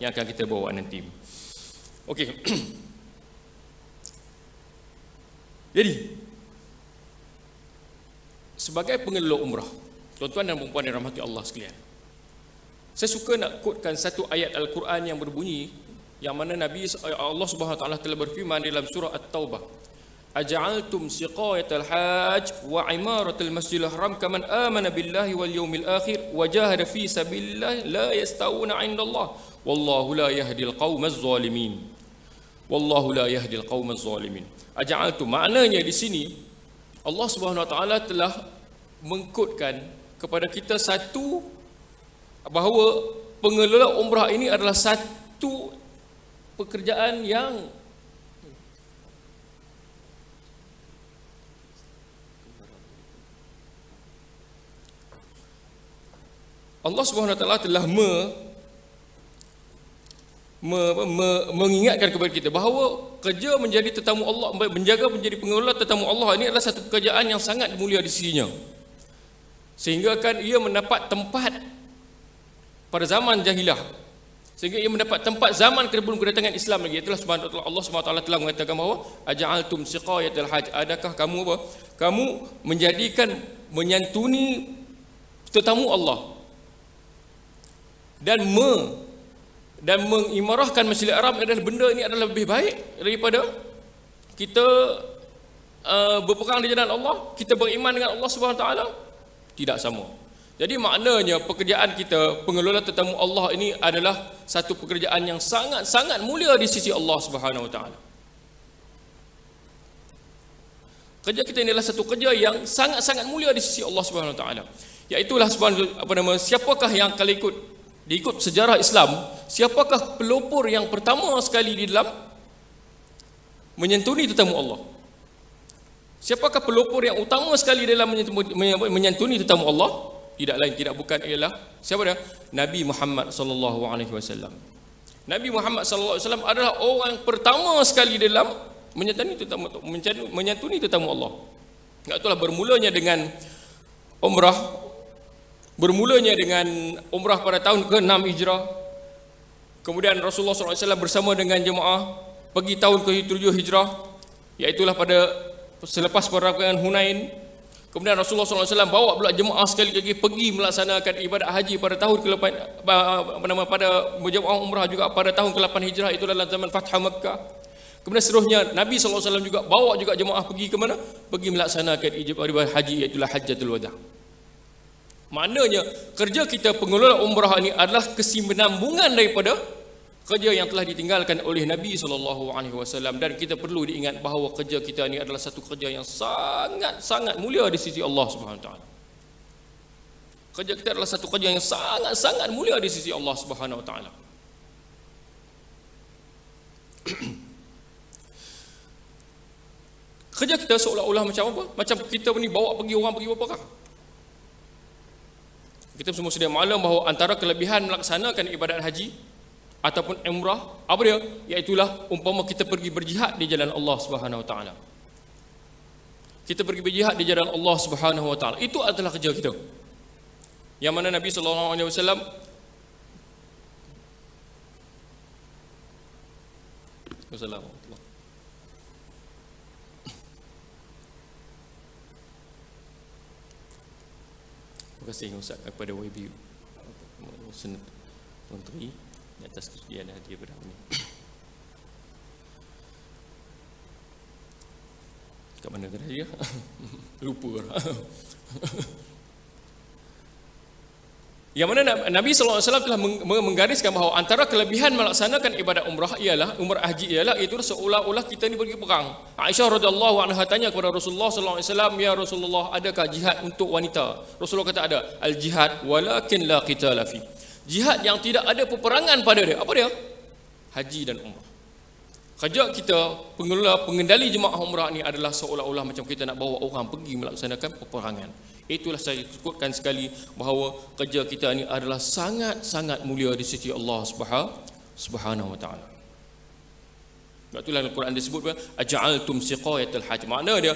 yang akan kita bawa nanti. Okey. Jadi sebagai pengelola umrah, tuan-tuan dan puan-puan yang rahmati Allah sekalian, saya suka nak quotekan satu ayat Al-Quran yang berbunyi, yang mana Allah Subhanahu wa taala telah berfirman dalam surah At-Taubah, aja'altum siqayatal hajj wa imaratal masjidil haram kaman amana billahi wal yawmil akhir wa jahada fi sabilillah la yastawuna 'indallah wallahu la yahdil qaumaz zalimin. Wallahu la yahdil qaumaz zalimin. Aja'altum, maknanya di sini Allah Subhanahu wa taala telah mengkotkan kepada kita satu, bahawa pengelola umrah ini adalah satu pekerjaan yang Allah Subhanahu wa taala telah mengingatkan kepada kita bahawa kerja menjadi tetamu Allah, menjaga menjadi pengelola tetamu Allah ini adalah satu pekerjaan yang sangat mulia di sisinya, sehingga kan ia mendapat tempat pada zaman jahilah, sehingga ia mendapat tempat zaman sebelum kedatangan Islam lagi. Itulah Allah SWT telah mengatakan bahawa aja'altum siqayatal hajj, adakah kamu kamu menjadikan menyantuni tetamu Allah dan mengimarahkan Masjidil Haram adalah benda ini adalah lebih baik daripada kita berperang di jalan Allah, kita beriman dengan Allah Subhanahu wa taala? Tidak sama. Jadi maknanya pekerjaan kita pengelola tetamu Allah ini adalah satu pekerjaan yang sangat-sangat mulia di sisi Allah Subhanahu wa taala. Kerja kita ini adalah satu kerja yang sangat-sangat mulia di sisi Allah Subhanahu wa taala. Iaitulah siapakah yang kalau diikut sejarah Islam, siapakah pelopor yang pertama sekali di dalam menyantuni tetamu Allah? Siapakah pelopor yang utama sekali dalam menyantuni tetamu Allah? Tidak lain tidak bukan ialah siapa dia? Nabi Muhammad sallallahu alaihi wasallam. Nabi Muhammad sallallahu alaihi wasallam adalah orang pertama sekali dalam menyantuni tetamu Allah. Itulah bermulanya dengan umrah. Bermulanya dengan umrah pada tahun ke-6 Hijrah. Kemudian Rasulullah SAW bersama dengan jemaah pergi tahun ke-7 Hijrah, iaitulah pada selepas peperangan Hunain. Kemudian Rasulullah SAW bawa pula jemaah sekali lagi pergi melaksanakan ibadat haji pada tahun ke-8, pada jemaah umrah juga pada tahun ke-8 Hijrah, itu dalam zaman Fathah Makkah. Kemudian seterusnya Nabi SAW juga bawa juga jemaah pergi ke mana? Pergi melaksanakan ibadat haji, iaitulah Hajjatul Wada'. Maknanya kerja kita pengelola umrah ini adalah kesinambungan daripada kerja yang telah ditinggalkan oleh Nabi SAW, dan kita perlu diingat bahawa kerja kita ini adalah satu kerja yang sangat-sangat mulia di sisi Allah Subhanahu wa taala. Kerja kita adalah satu kerja yang sangat-sangat mulia di sisi Allah Subhanahu wa taala. Kerja kita seolah-olah macam apa? Macam kita ni bawa pergi orang pergi berperang. Kita semua sedia maklum bahawa antara kelebihan melaksanakan ibadat haji ataupun umrah, apa dia? Iaitulah umpama kita pergi berjihad di jalan Allah Subhanahu wa taala. Kita pergi berjihad di jalan Allah Subhanahu wa taala. Itu adalah kerja kita. Yang mana Nabi sallallahu alaihi wasallam Wassalamualaikum. Terima kasih Ustaz kepada YB Menteri di atas kesediaan hadiah pada hari ini. Kat mana kena dia? Lupa. Yang mana Nabi SAW telah menggariskan bahawa antara kelebihan melaksanakan ibadat umrah haji ialah itu seolah-olah kita ni pergi perang. Aisyah radhiyallahu anha tanya kepada Rasulullah SAW, ya Rasulullah, adakah jihad untuk wanita? Rasulullah kata ada. Al-jihad walakin la qitala fi. Jihad yang tidak ada peperangan pada dia. Apa dia? Haji dan umrah. Kerja kita pengendali jemaah umrah ni adalah seolah-olah macam kita nak bawa orang pergi melaksanakan peperangan. Itulah saya sebutkan sekali bahawa kerja kita ni adalah sangat-sangat mulia di sisi Allah Subhanahu wa taala. Sebab itulah Al-Quran disebut aja'altum siqayatal hajj. Makna dia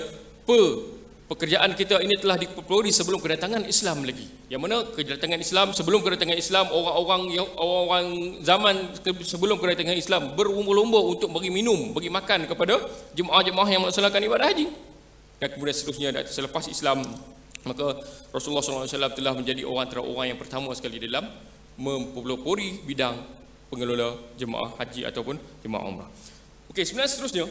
pekerjaan kita ini telah dipelopori sebelum kedatangan Islam lagi. Yang mana kedatangan Islam, sebelum kedatangan Islam, orang-orang zaman sebelum kedatangan Islam berlomba-lomba untuk bagi minum, bagi makan kepada jemaah-jemaah yang melaksanakan ibadah haji. Dan kemudian seterusnya selepas Islam, maka Rasulullah SAW telah menjadi orang yang pertama sekali dalam mempelopori bidang pengelola jemaah haji ataupun jemaah umrah. Okey, sebenarnya seterusnya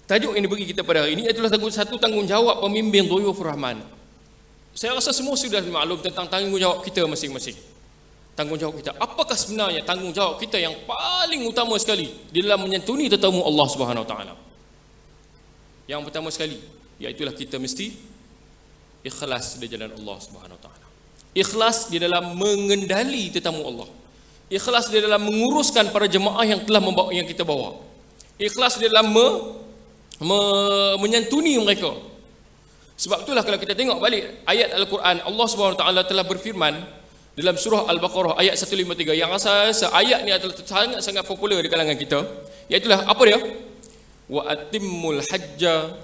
tajuk yang diberi kita pada hari ini adalah satu tanggungjawab pemimpin Dhuyufur Rahman. Saya rasa semua sudah maklum tentang tanggungjawab kita masing-masing. Tanggungjawab kita. Apakah sebenarnya tanggungjawab kita yang paling utama sekali di dalam menyantuni tetamu Allah Subhanahu Wa Taala? Yang pertama sekali, iaitulah kita mesti ikhlas di jalan Allah Subhanahu Wa Taala. Ikhlas di dalam mengendali tetamu Allah. Ikhlas di dalam menguruskan para jemaah yang telah membawa, yang kita bawa. Ikhlas di dalam menyantuni mereka. Sebab itulah kalau kita tengok balik ayat Al-Quran, Allah Subhanahu Wa Taala telah berfirman dalam surah Al-Baqarah ayat 153 yang rasa ayat ni adalah sangat popular di kalangan kita, iaitu apa dia? Wa atimmul hajja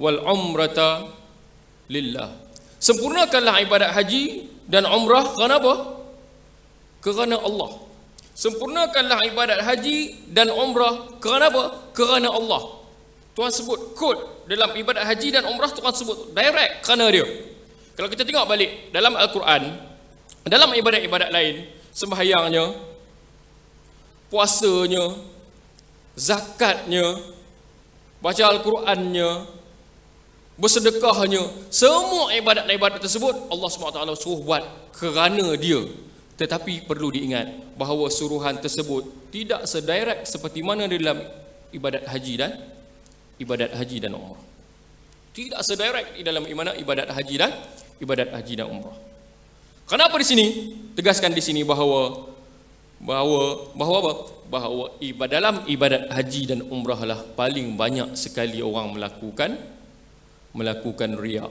wal umrata lillah. Sempurnakanlah ibadat haji dan umrah kerana apa? Kerana Allah. Sempurnakanlah ibadat haji dan umrah kerana apa? Kerana Allah. Tuhan sebut kod dalam ibadat haji dan umrah, Tuhan sebut direct kerana dia. Kalau kita tengok balik dalam Al-Quran, dalam ibadat-ibadat lain, sembahyangnya, puasanya, zakatnya, baca Al-Qurannya, bersedekahnya, semua ibadat-ibadat tersebut Allah SWT suruh buat kerana dia. Tetapi perlu diingat bahawa suruhan tersebut tidak sedirect seperti mana dalam ibadat haji dan umrah. Tidak sedirect di dalam ibadat haji dan umrah. Kenapa di sini? Tegaskan di sini bahawa dalam ibadat haji dan umrah lah paling banyak sekali orang melakukan riya.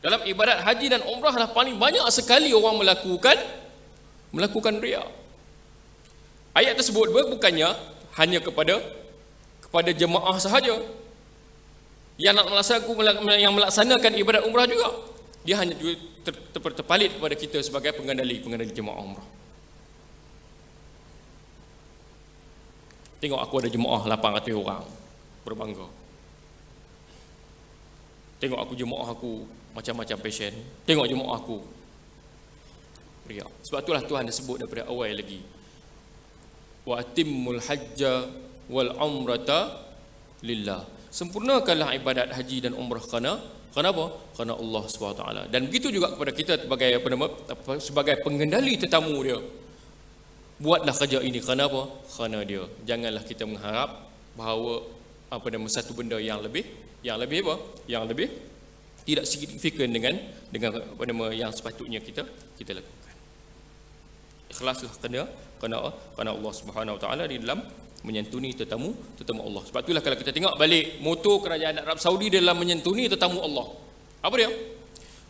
Dalam ibadat haji dan umrah lah paling banyak sekali orang melakukan riya. Ayat tersebut bukannya hanya kepada jemaah sahaja yang melaksanakan ibadat umrah juga. Dia hanya juga terpalit kepada kita sebagai pengendali jemaah umrah. Tengok aku ada jemaah 800 orang, berbangga. Tengok aku jemaah aku macam-macam passion. Tengok jemaah aku riya. Sebab itulah Tuhan dah sebut daripada awal lagi. Wa atimmul hajja wal umrata lillah. Sempurnakanlah ibadat haji dan umrah kerana apa? Kerana Allah SWT. Dan begitu juga kepada kita sebagai pengendali tetamu dia. Buatlah kerja ini kerana apa? Kerana dia. Janganlah kita mengharap bahawa satu benda yang lebih tidak signifikan dengan yang sepatutnya kita lakukan. Ikhlaslah kerana Allah Subhanahu Wa Taala di dalam menyantuni tetamu Allah. Sebab itulah kalau kita tengok balik moto kerajaan Arab Saudi dalam menyantuni tetamu Allah. Apa dia?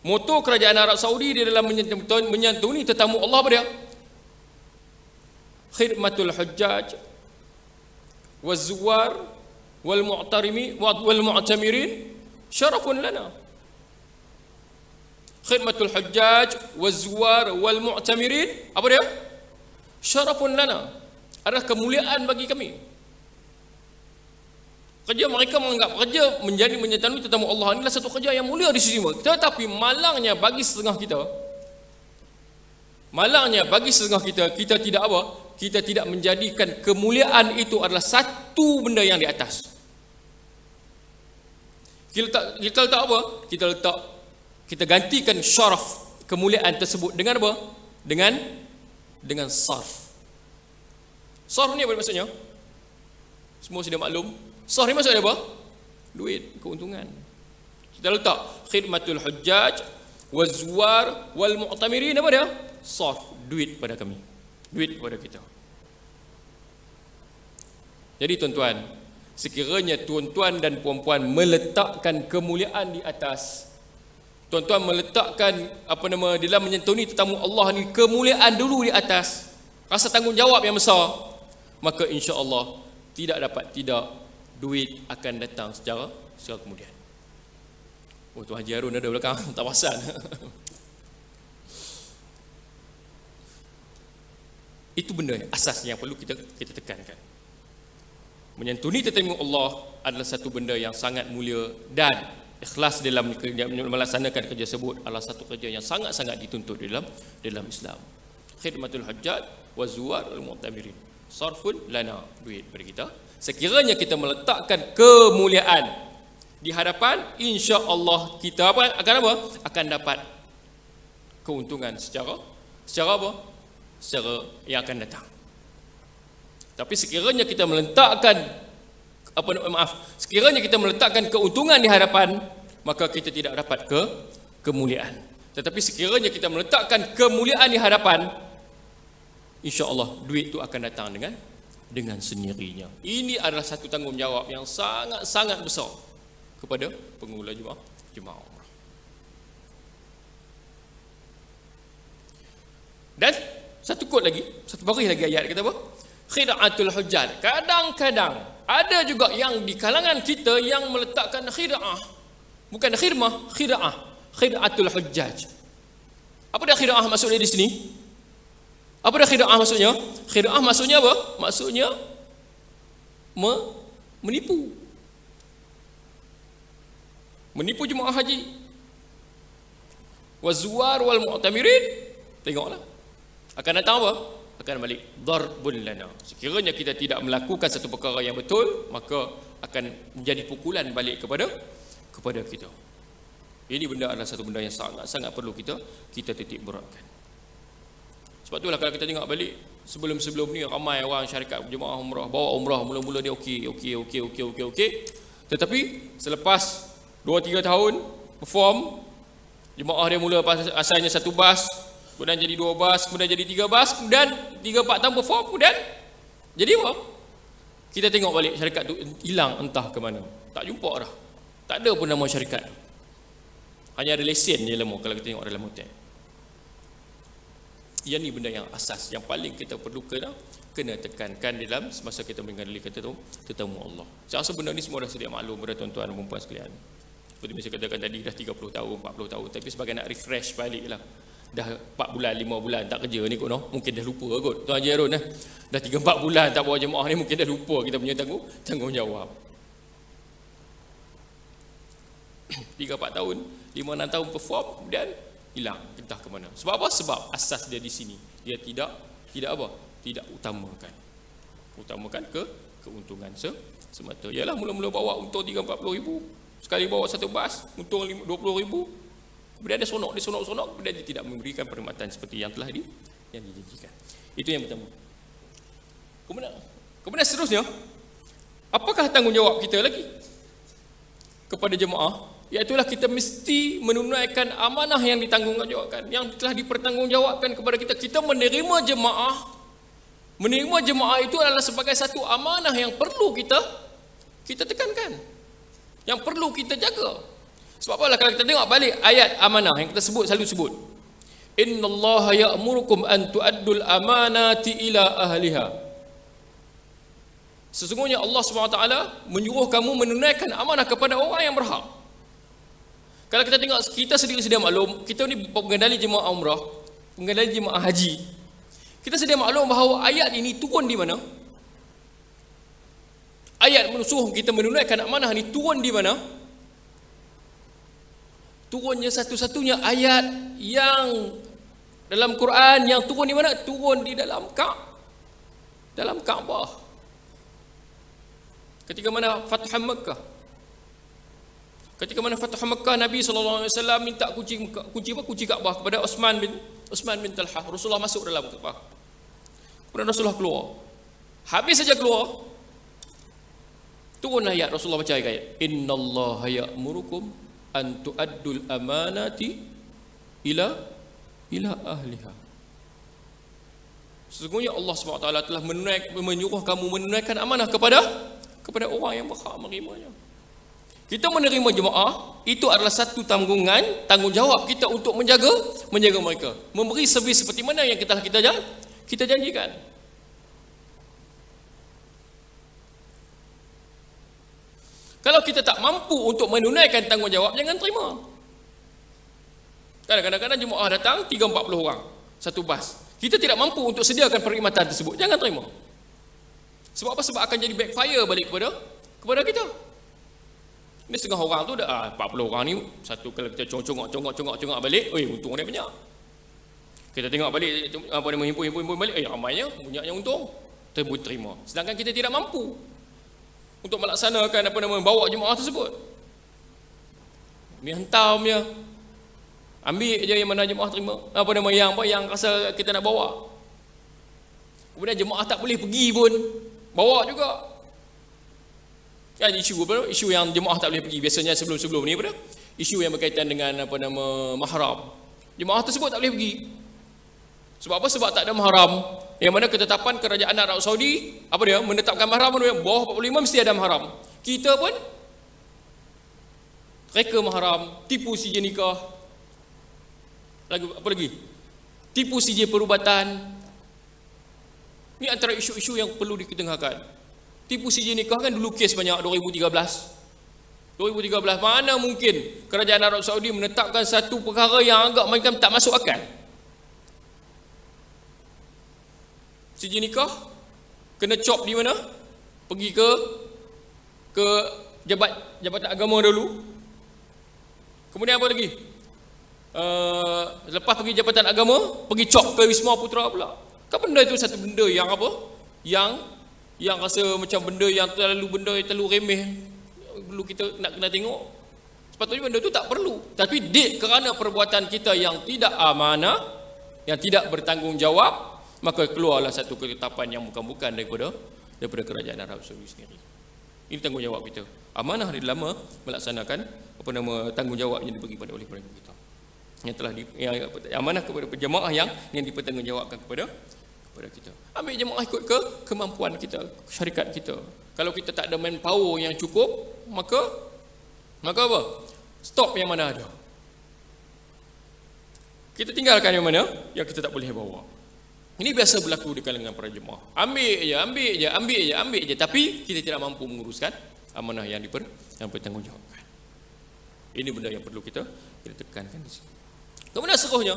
Moto kerajaan Arab Saudi di dalam menyantuni tetamu Allah apa dia? Khidmatul hujjaj waz-zuwar wal mu'tamirin syarafun lana. Khidmatul hujjaj waz-zuwar wal mu'tamirin apa dia? Syarafun lana. Adalah kemuliaan bagi kami. Kerja mereka menganggap kerja menjadi menyantuni tetamu Allah inilah satu kerja yang mulia di sisi mereka. Tetapi malangnya bagi setengah kita, kita tidak apa? Kita tidak menjadikan kemuliaan itu adalah satu benda yang di atas. Kita letak apa? Kita gantikan syaraf kemuliaan tersebut dengan apa? Dengan sarf. Sarf ni apa maksudnya? Semua sudah maklum. Sarf ni maksudnya apa? Duit, keuntungan. Kita letak khidmatul hujjaj waz-zuwar wal mu'tamirin apa dia? Sarf, duit pada kami. Duit kepada kita. Jadi tuan-tuan, sekiranya tuan-tuan dan puan-puan meletakkan kemuliaan di atas, tuan-tuan meletakkan dalam menyantuni tetamu Allah ni kemuliaan dulu di atas, rasa tanggungjawab yang besar, maka insya-Allah tidak duit akan datang secara kemudian. Oh, Tuan Haji Harun ada belakang, tak pasal. Itu benda asas yang perlu kita tekankan. Menyantuni tetamu Allah adalah satu benda yang sangat mulia, dan ikhlas dalam melaksanakan kerja tersebut adalah satu kerja yang sangat-sangat dituntut dalam Islam. Khidmatul hajjat wa zuwar al-mu'tamirin. Sarfun lana, duit pada kita. Sekiranya kita meletakkan kemuliaan di hadapan, insya-Allah kita akan apa? Akan dapat keuntungan secara apa? Secara yang akan datang. Tapi sekiranya kita meletakkan sekiranya kita meletakkan keuntungan di hadapan, maka kita tidak dapat kemuliaan. Tetapi sekiranya kita meletakkan kemuliaan di hadapan, insya-Allah duit itu akan datang dengan sendirinya. Ini adalah satu tanggungjawab yang sangat-sangat besar kepada pengelola jemaah umrah. Dan satu baris lagi ayat kata apa? Khid'atul hujjat. Kadang-kadang ada juga yang di kalangan kita yang meletakkan khid'ah, bukan khidmah, khid'ah, khid'atul hujjaj. Apa dah khid'ah maksudnya di sini? Apa dah khid'ah maksudnya? Khid'ah maksudnya apa? Maksudnya menipu. Menipu jemaah haji. Wazuwar wal mu'tamirin. Tengoklah. Akan datang apa? Akan balik darbun lana. Sekiranya kita tidak melakukan satu perkara yang betul, maka akan menjadi pukulan balik kepada kita. Ini benda adalah satu benda yang sangat-sangat perlu kita titik beratkan. Sebab itulah kalau kita tengok balik sebelum ni ramai orang syarikat jemaah umrah bawa umrah mula-mula dia okey. Tetapi selepas 2-3 tahun perform, jemaah dia mula asalnya satu bas, kemudian jadi 2 bas, kemudian jadi 3 bas, kemudian 3-4 tahun perform, kemudian jadi apa? Kita tengok balik syarikat tu hilang entah ke mana. Tak jumpa dah. Tak ada pun nama syarikat. Hanya ada lesen je lama kalau kita tengok dalam hotel. Yang ni benda yang asas, yang paling kita perlu kena tekankan dalam semasa kita mengendali tetamu Allah. Saya rasa benda ni semua dah sedia maklum kepada tuan-tuan dan puan sekalian. Seperti saya katakan tadi, dah 30 tahun, 40 tahun. Tapi sebagai nak refresh balik lah. Dah 4 bulan, 5 bulan tak kerja ni kot, no? Mungkin dah lupa kot. Tuan Haji Harun, dah 3-4 bulan tak bawa jemaah ni, mungkin dah lupa kita punya tanggungjawab. 3-4 tahun, 5-6 tahun perform, kemudian hilang entah ke mana. Sebab apa? Sebab asas dia di sini. Dia tidak apa? Tidak utamakan keuntungan semata. Yalah, mula-mula bawa untung 30-40 ribu. Sekali bawa satu bas, untung 20 ribu. Kemudian dia sonok, kemudian dia tidak memberikan perkhidmatan seperti yang telah dijanjikan. Itu yang pertama. Kemudian seterusnya, apakah tanggungjawab kita lagi kepada jemaah? Iaitulah kita mesti menunaikan amanah yang ditanggungjawabkan, yang telah dipertanggungjawabkan kepada kita. Kita menerima jemaah itu adalah sebagai satu amanah yang perlu kita tekankan, yang perlu kita jaga. Sebab apalah kalau kita tengok balik ayat amanah yang kita selalu sebut, innallaha ya'murukum an tu'addul amanati ila ahliha. Sesungguhnya Allah SWT menyuruh kamu menunaikan amanah kepada orang yang berhak. Kalau kita tengok, kita sendiri sedia maklum, kita ni pengendali jemaah umrah, pengendali jemaah haji. Kita sedia maklum bahawa ayat ini turun di mana? Ayat menusuh kita menunaikan amanah ni turun di mana? Turunnya satu-satunya ayat yang dalam Quran yang turun di mana? Turun di dalam Kaabah. Ketika mana Fathu Makkah. Ketika mana Fathu Makkah, Nabi SAW minta kunci Kaabah kepada Uthman bin Talhah. Rasulullah masuk dalam Kaabah. Kemudian Rasulullah keluar. Habis saja keluar, turun ayat, Rasulullah baca ayat, innallaha ya'murukum an tu'addul amanati ila ahliha. Sesungguhnya Allah SWT telah menyuruh kamu menunaikan amanah kepada orang yang berhak menerimanya. Kita menerima jemaah, itu adalah satu tanggungjawab kita untuk menjaga mereka, memberi servis seperti mana yang kita janjikan. Kalau kita tak mampu untuk menunaikan tanggungjawab, jangan terima. Kadang-kadang jemaah datang 30-40 orang satu bas. Kita tidak mampu untuk sediakan perkhidmatan tersebut, jangan terima. Sebab apa? Sebab akan jadi backfire balik kepada kita. Ini setengah orang tu dah 40 orang ni, satu kalau kita congok balik, untung dia banyak. Kita tengok balik apa dia himpun balik, ramainya, banyaknya untung. Terima. Sedangkan kita tidak mampu untuk melaksanakan bawa jemaah tersebut. Ni hentam dia. Ambil je yang mana jemaah terima. Yang rasa kita nak bawa. Kemudian jemaah tak boleh pergi pun, bawa juga. Kan isu yang jemaah tak boleh pergi biasanya sebelum ni isu yang berkaitan dengan mahram. Jemaah tersebut tak boleh pergi. Sebab apa? Sebab tak ada mahram. Yang mana ketetapan kerajaan Arab Saudi menetapkan mahram bawah 45 mesti ada mahram. Kita pun reka mahram, tipu CJ nikah. Apa lagi? Tipu CJ perubatan. Ini antara isu-isu yang perlu diketengahkan. Tipu CJ nikah kan dulu kes banyak 2013. Mana mungkin kerajaan Arab Saudi menetapkan satu perkara yang agak macam tak masuk akal. CJ nikah kena cop di mana? Pergi ke jabatan agama dulu. Kemudian apa lagi? Lepas pergi jabatan agama, pergi cop ke Wisma Putra pula. Kan benda itu satu benda yang yang rasa macam benda yang terlalu remeh. Perlu kita nak kena tengok. Sepatutnya benda itu tak perlu. Tapi kerana perbuatan kita yang tidak amanah, yang tidak bertanggungjawab, maka keluarlah satu ketetapan yang bukan daripada kerajaan Arab Saudi sendiri. Ini tanggungjawab kita. Amanah di dalam melaksanakan tanggungjawab yang diberi oleh mereka kita. Yang telah amanah kepada jemaah yang dipertanggungjawabkan kepada kita. Ambil jemaah ikut ke kemampuan kita, syarikat kita. Kalau kita tak ada manpower yang cukup, maka apa? Stop yang mana ada. Kita tinggalkan yang mana yang kita tak boleh bawa. Ini biasa berlaku di kalangan para jemaah. Ambil je. Tapi kita tidak mampu menguruskan amanah yang dipertanggungjawabkan. Ini benda yang perlu kita tekankan di sini. Kemudian seterusnya,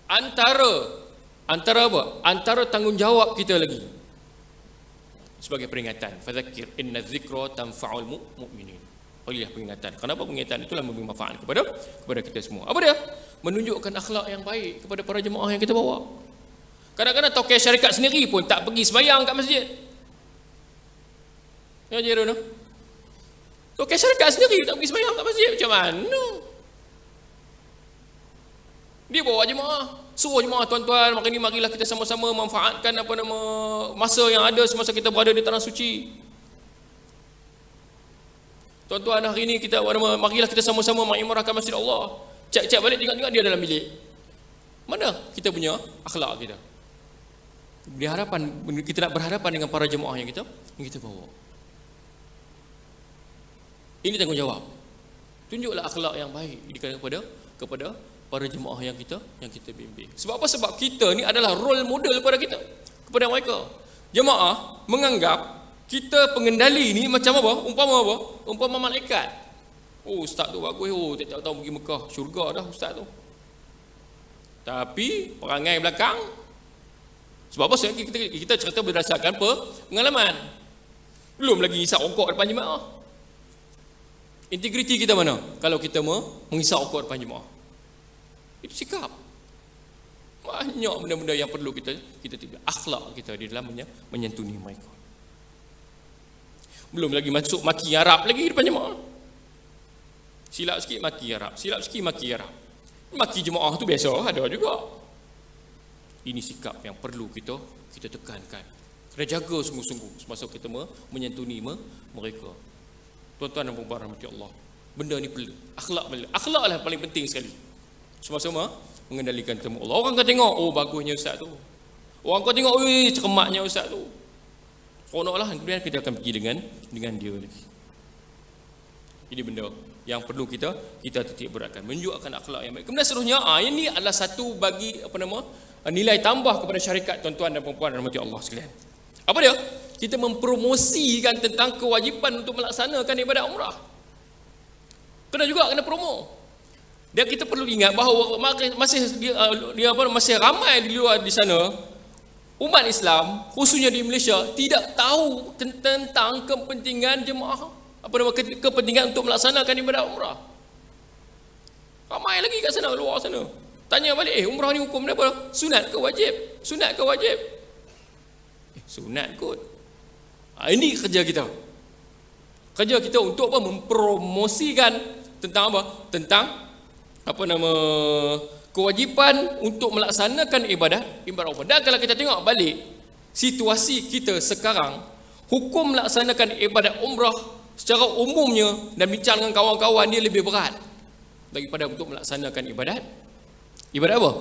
antara tanggungjawab kita lagi sebagai peringatan. Fadzakir inna dzikra tanfa'ul mu'minin. Berilah peringatan. Kenapa peringatan itulah memberi manfaat kepada kita semua. Apa dia? Menunjukkan akhlak yang baik kepada para jemaah yang kita bawa. Kadang-kadang tokoh syarikat sendiri pun tak pergi sembahyang kat masjid. Ya je tu. Tokoh syarikat sendiri tak pergi sembahyang kat masjid, macam mana? Dia bawa jemaah, suruh jemaah, tuan-tuan, marilah kita sama-sama manfaatkan masa yang ada semasa kita berada di tanah suci. Tuan-tuan, hari ini marilah kita sama-sama mengimrahkan masjid Allah. Cek balik, tengok dia dalam bilik. Mana kita punya akhlak kita? Kita nak berhadapan dengan para jemaah yang kita bawa. Ini tanggungjawab. Tunjuklah akhlak yang baik kepada para jemaah yang kita bimbing. Sebab apa? Sebab kita ni adalah role model kepada mereka. Jemaah menganggap kita pengendali ni macam apa? Umpama malaikat. Ustaz tu bagus, tak tahu pergi Mekah, syurga dah ustaz tu. Tapi perangai belakang, sebab apa? Kita cerita berdasarkan pengalaman. Belum lagi hisap rokok depan jemaah. Integriti kita mana kalau kita menghisap rokok depan jemaah? Itu sikap. Banyak benda-benda yang perlu kita tiba. Akhlak kita di dalam menyantuni mereka. Belum lagi masuk maki Arab lagi depan jemaah. Silap sikit maki Arab, maki jemaah tu biasa ada juga. Ini sikap yang perlu kita tekankan. Kena jaga sungguh-sungguh semasa kita menyantuni mereka. Tuan-tuan dan puan-puan rahmati Allah. Benda ni perlu. Akhlak lah paling penting sekali. Sama-sama mengendalikan temu Allah. Orang akan tengok, bagusnya ustaz tu. Orang akan tengok, cermatnya ustaz tu. Seronoklah, kemudian kita akan pergi dengan dia lagi. Ini benda yang perlu kita titik beratkan, menunjukkan akhlak yang baik. Kemudian seterusnya, ini adalah satu bagi nilai tambah kepada syarikat tuan-tuan dan puan-puan rahmati Allah sekalian. Apa dia? kita mempromosikan tentang kewajipan untuk melaksanakan ibadat umrah. Kena promo. Dan kita perlu ingat bahawa masih ramai di luar di sana umat Islam, khususnya di Malaysia, tidak tahu tentang kepentingan jemaah, kepentingan untuk melaksanakan ibadat umrah. Ramai lagi kat sana, luar sana. Tanya balik, umrah ni hukum dia apa? Sunat ke wajib? Sunat ke wajib? Sunat kot. Ini kerja kita. Kerja kita untuk apa? Mempromosikan tentang apa? Tentang kewajipan untuk melaksanakan ibadat umrah. Dan kalau kita tengok balik situasi kita sekarang, hukum melaksanakan ibadat umrah secara umumnya dan bincang dengan kawan-kawan dia lebih berat daripada untuk melaksanakan ibadat apa?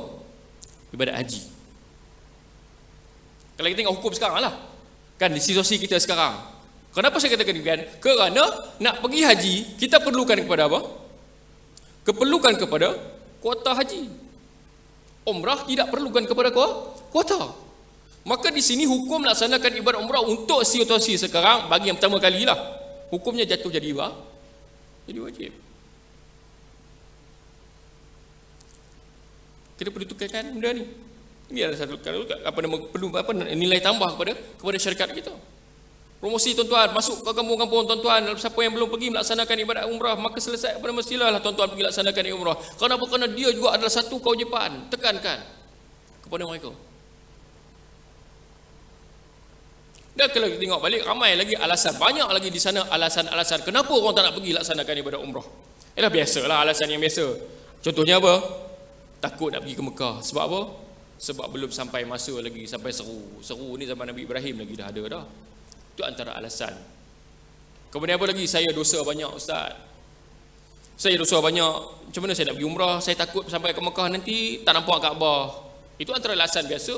Ibadat haji. Kalau kita tengok hukum sekarang lah, kan di situasi kita sekarang. Kenapa saya katakan demikian? Kerana nak pergi haji, kita perlukan kepada apa? Keperlukan kepada kuota haji. Umrah tidak perlukan kepada kuota. Maka di sini hukum melaksanakan ibadat umrah untuk situasi sekarang, bagi yang pertama kali lah, hukumnya jatuh jadi wajib. Kita perlu tukarkan benda ni. Ini adalah satu nilai tambah kepada syarikat kita. Promosi tuan-tuan, masuk ke kampung-kampung tuan-tuan, siapa yang belum pergi melaksanakan ibadat umrah, maka selesai silalah tuan-tuan pergi laksanakan umrah. Kenapa? Kerana dia juga adalah satu kewajipan. Tekankan kepada mereka. Dan kalau kita tengok balik, ramai lagi alasan, banyak lagi di sana alasan-alasan kenapa orang tak nak pergi laksanakan ibadat umrah. Biasalah alasan yang biasa. Contohnya apa? Takut nak pergi ke Mekah. Sebab apa? Sebab belum sampai masa lagi, sampai seru ni zaman Nabi Ibrahim lagi dah ada dah. Itu antara alasan. Kemudian apa lagi? Saya dosa banyak, ustaz. Saya dosa banyak. Macam mana saya nak pergi umrah? Saya takut sampai ke Mekah nanti tak nampak Kaabah. Itu antara alasan biasa.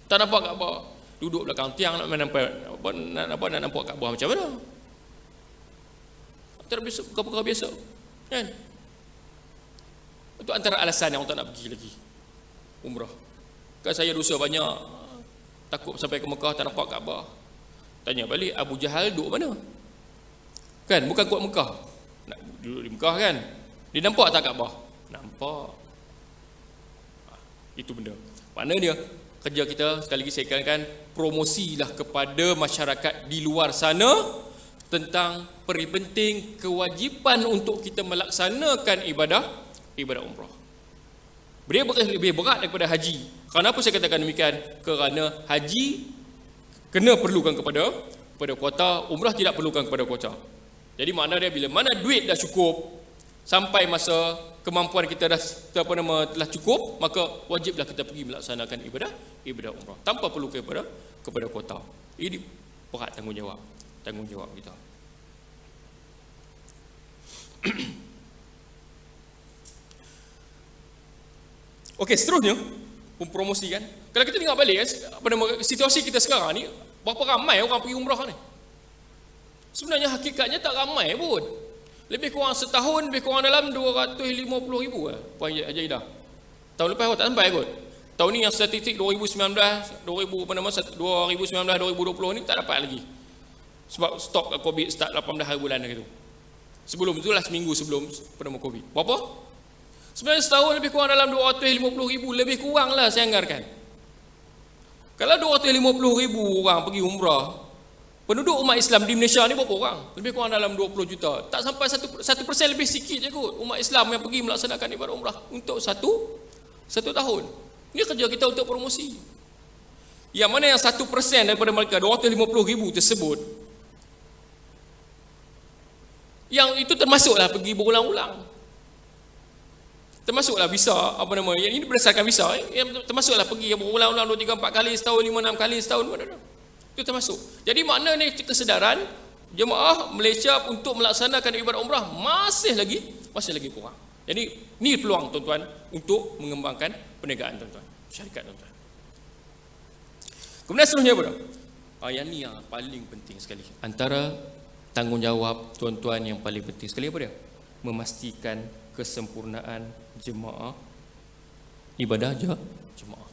Tak nampak Kaabah. Duduk belakang tiang nak nampak Kaabah macam mana? Antara perkara biasa. Kan? Itu antara alasan yang orang tak nak pergi lagi umrah. Kan saya dosa banyak, takut sampai ke Mekah tak nampak Kaabah. Tanya balik, Abu Jahal duduk mana? Kan, bukan kuat Mekah. Nak duduk di Mekah kan? Dia nampak tak Kaabah? Nampak. Itu benda. Maknanya kerja kita, sekali lagi saya katakan, promosilah kepada masyarakat di luar sana tentang penting kewajipan untuk kita melaksanakan ibadat umrah. Dia lebih berat daripada haji. Kenapa saya katakan demikian? Kerana haji kena perlukan kepada kuota, umrah tidak perlukan kepada kuota. Jadi makna dia bila mana duit dah cukup, sampai masa kemampuan kita telah cukup, maka wajiblah kita pergi melaksanakan ibadat umrah tanpa perlu kepada kuota. Ini berat tanggungjawab kita. Okey, seterusnya mempromosikan. Kalau kita tengok balik situasi kita sekarang ni, berapa ramai orang pergi umrah ni? Sebenarnya hakikatnya tak ramai pun. Lebih kurang setahun, lebih kurang dalam 250,000 Puan Haji Ida. Tahun lepas tak sampai kot. Tahun ni yang statistik 2019, 2020 ni tak dapat lagi. Sebab stop COVID start 18 hari bulan gitu. Sebelum itulah seminggu sebelum COVID. Berapa? Sebenarnya setahun lebih kurang dalam 250,000, lebih kurang lah saya anggarkan. Kalau 250,000 orang pergi umrah, penduduk umat Islam di Malaysia ni berapa orang? Lebih kurang dalam 20 juta. Tak sampai 1% lebih sikit je kot umat Islam yang pergi melaksanakan ibadat umrah untuk satu tahun. Ini kerja kita untuk promosi. Yang mana yang 1% daripada mereka 250,000 tersebut, yang itu termasuklah pergi berulang-ulang. Termasuklah visa, yang ini berdasarkan visa, yang termasuklah pergi berulang-ulang 2, 3, 4 kali setahun, 5, 6 kali setahun. Itu termasuk. Jadi makna ni kesedaran jemaah Malaysia untuk melaksanakan ibadat umrah masih lagi kurang. Jadi ni peluang tuan-tuan untuk mengembangkan perniagaan tuan-tuan, syarikat tuan-tuan. Kemudian seterusnya apa? Yang ni yang paling penting sekali. Antara tanggungjawab tuan-tuan yang paling penting sekali apa dia? Memastikan kesempurnaan jemaah ibadah jemaah.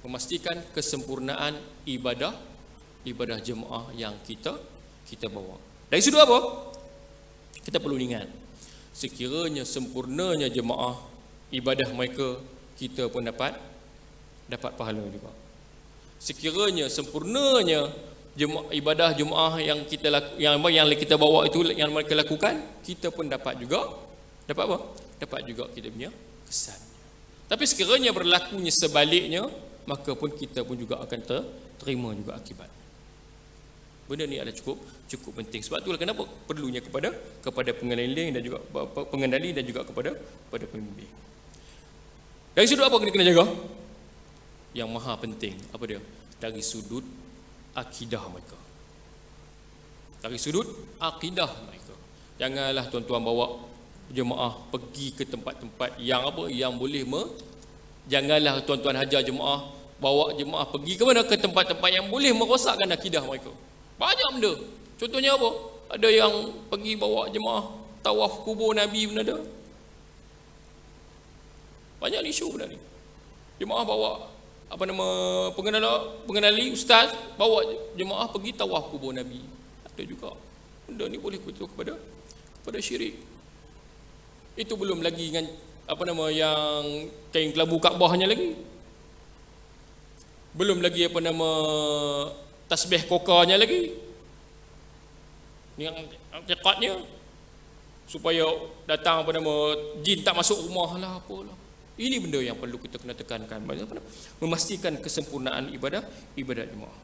Memastikan kesempurnaan ibadah ibadah jemaah yang kita bawa. Dari sudut apa? Kita perlu ingat, sekiranya sempurnanya jemaah ibadah mereka, kita pun dapat pahala juga. Sekiranya sempurnanya ibadah jemaah yang kita bawa itu, yang mereka lakukan, kita pun dapat apa? Dapat juga kita punya kesan. Tapi sekiranya berlakunya sebaliknya, maka pun kita pun juga akan terima juga akibat. Benda ni adalah cukup penting. Sebab itulah kenapa perlunya kepada pengendali dan juga kepada pembimbing. Dari sudut apa kita kena jaga? Yang maha penting, apa dia? Dari sudut akidah mereka. Dari sudut akidah mereka. Janganlah tuan-tuan bawa jemaah pergi ke tempat-tempat yang boleh janganlah tuan-tuan hajar jemaah, bawa jemaah pergi ke mana? Ke tempat-tempat yang boleh merosakkan akidah mereka. Banyak benda. Contohnya apa? Ada yang pergi bawa jemaah tawaf kubur Nabi pun ada. Banyak isu benda ni. Jemaah bawa pengendali ustaz bawa jemaah pergi tawaf kubur Nabi. Ada juga. Benda ni boleh betul kepada syirik. Itu belum lagi dengan yang kain kelabu Kaabahnya lagi. Belum lagi tasbih kokanya lagi. Yang tekadnya supaya datang jin tak masuk rumah lah apalah. Ini benda yang perlu kita kena tekankan, memastikan kesempurnaan ibadah jemaah.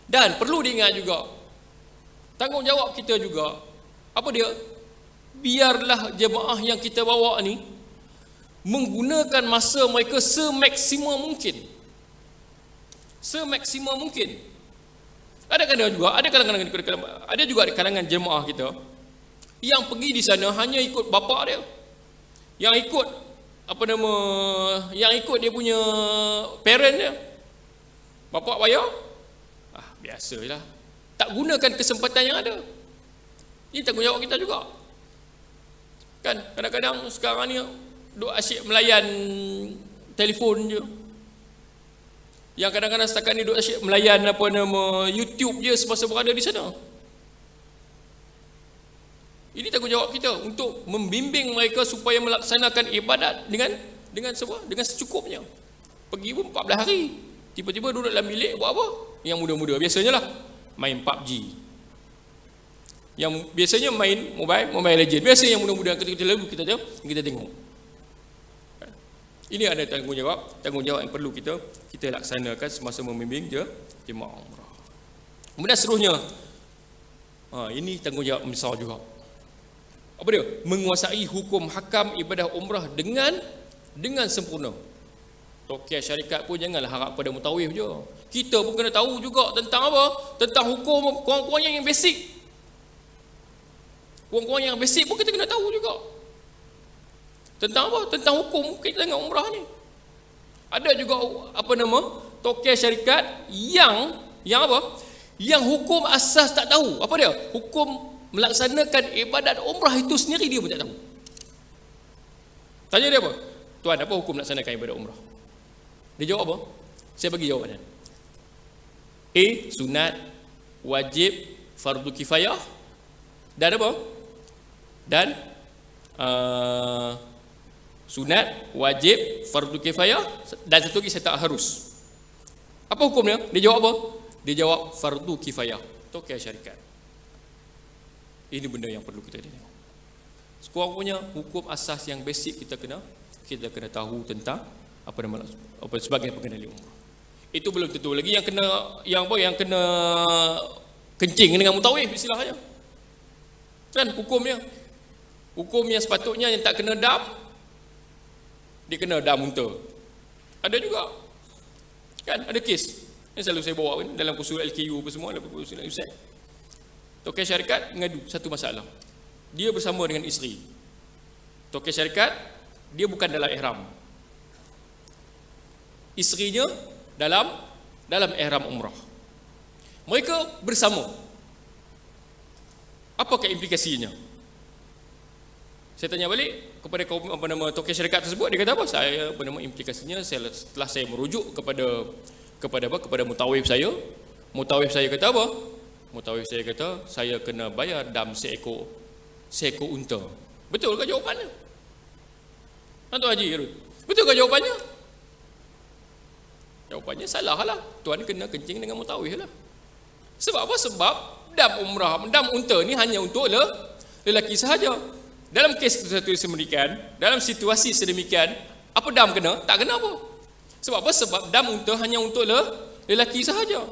Dan perlu diingat juga, tanggungjawab kita juga, apa dia? Biarlah jemaah yang kita bawa ni menggunakan masa mereka semaksimum mungkin. Semaksimum mungkin. Ada juga di kalangan jemaah kita yang pergi di sana hanya ikut bapa dia. Yang ikut dia punya parent dia. Bapa bayar. Biasalah. Tak gunakan kesempatan yang ada. Ini tanggungjawab kita juga. Kan kadang-kadang sekarang ni duk asyik melayan telefon je. Yang kadang-kadang setakat ni duk asyik melayan YouTube je semasa berada di sana. Ini tanggungjawab kita untuk membimbing mereka supaya melaksanakan ibadat dengan secukupnya. Pergi pun 14 hari, tiba-tiba duduk dalam bilik buat apa? Yang muda-muda biasanya lah main PUBG. Yang biasanya main Mobile Legend. Biasa yang muda-muda kita lalu kita tengok. Ini ada tanggungjawab yang perlu kita laksanakan semasa membimbing jemaah umrah. Kemudian seterusnya, ini tanggungjawab besar juga. Apa dia? Menguasai hukum hakam ibadah umrah dengan sempurna. Tokeh syarikat pun janganlah harap pada mutawif je. Kita pun kena tahu juga tentang apa? Tentang hukum kurang-kurangnya yang basic. Kurang-kurang yang basic pun kita kena tahu juga. Tentang apa? Tentang hukum kita dengan umrah ni. Ada juga tokeh syarikat yang apa? Yang hukum asas tak tahu. Apa dia? Hukum melaksanakan ibadat umrah itu sendiri dia pun tak tahu. Tanya dia apa? Tuan, apa hukum melaksanakan ibadat umrah? Dia jawab apa? Saya bagi jawapannya. A. Sunat, wajib, fardu kifayah, dan apa? Dan sunat, wajib, fardu kifayah, dan satu lagi saya tak harus. Apa hukumnya? Dia jawab apa? Dia jawab fardu kifayah. Tokeh syarikat. Ini benda yang perlu kita tengok. Sekurang-kurangnya hukum asas yang basic kita kena tahu tentang sebagai pengendali umrah. Itu belum tentu lagi yang kena kencing dengan mutawif istilahnya. Kan hukumnya sepatutnya yang tak kena dam, dia kena dam unta. Ada juga. Kan ada kes yang selalu saya bawa kan dalam kursus LKU apa semua, dalam kursus Ustaz. Tokeh syarikat mengadu satu masalah. Dia bersama dengan isteri. Tokeh syarikat dia bukan dalam ihram. Isterinya dalam ihram umrah. Mereka bersama. Apakah implikasinya? Saya tanya balik kepada tokeh syarikat tersebut, dia kata apa? Implikasinya setelah saya merujuk kepada mutawif saya, Mutawif saya kata apa? Mutawif saya kata saya kena bayar dam seekor unta. Betul ke jawapannya? Tuan Haji Rud, betul ke jawapannya? Jawapannya salah lah. Tuan kena kencing dengan mutawif lah. Sebab apa? Sebab dam umrah, dam unta ni hanya untuk lelaki sahaja. Dalam kes sedemikian, dalam situasi sedemikian, apa dam kena? Tak kena apa. Sebab apa? Sebab dam unta hanya untuk lelaki sahaja.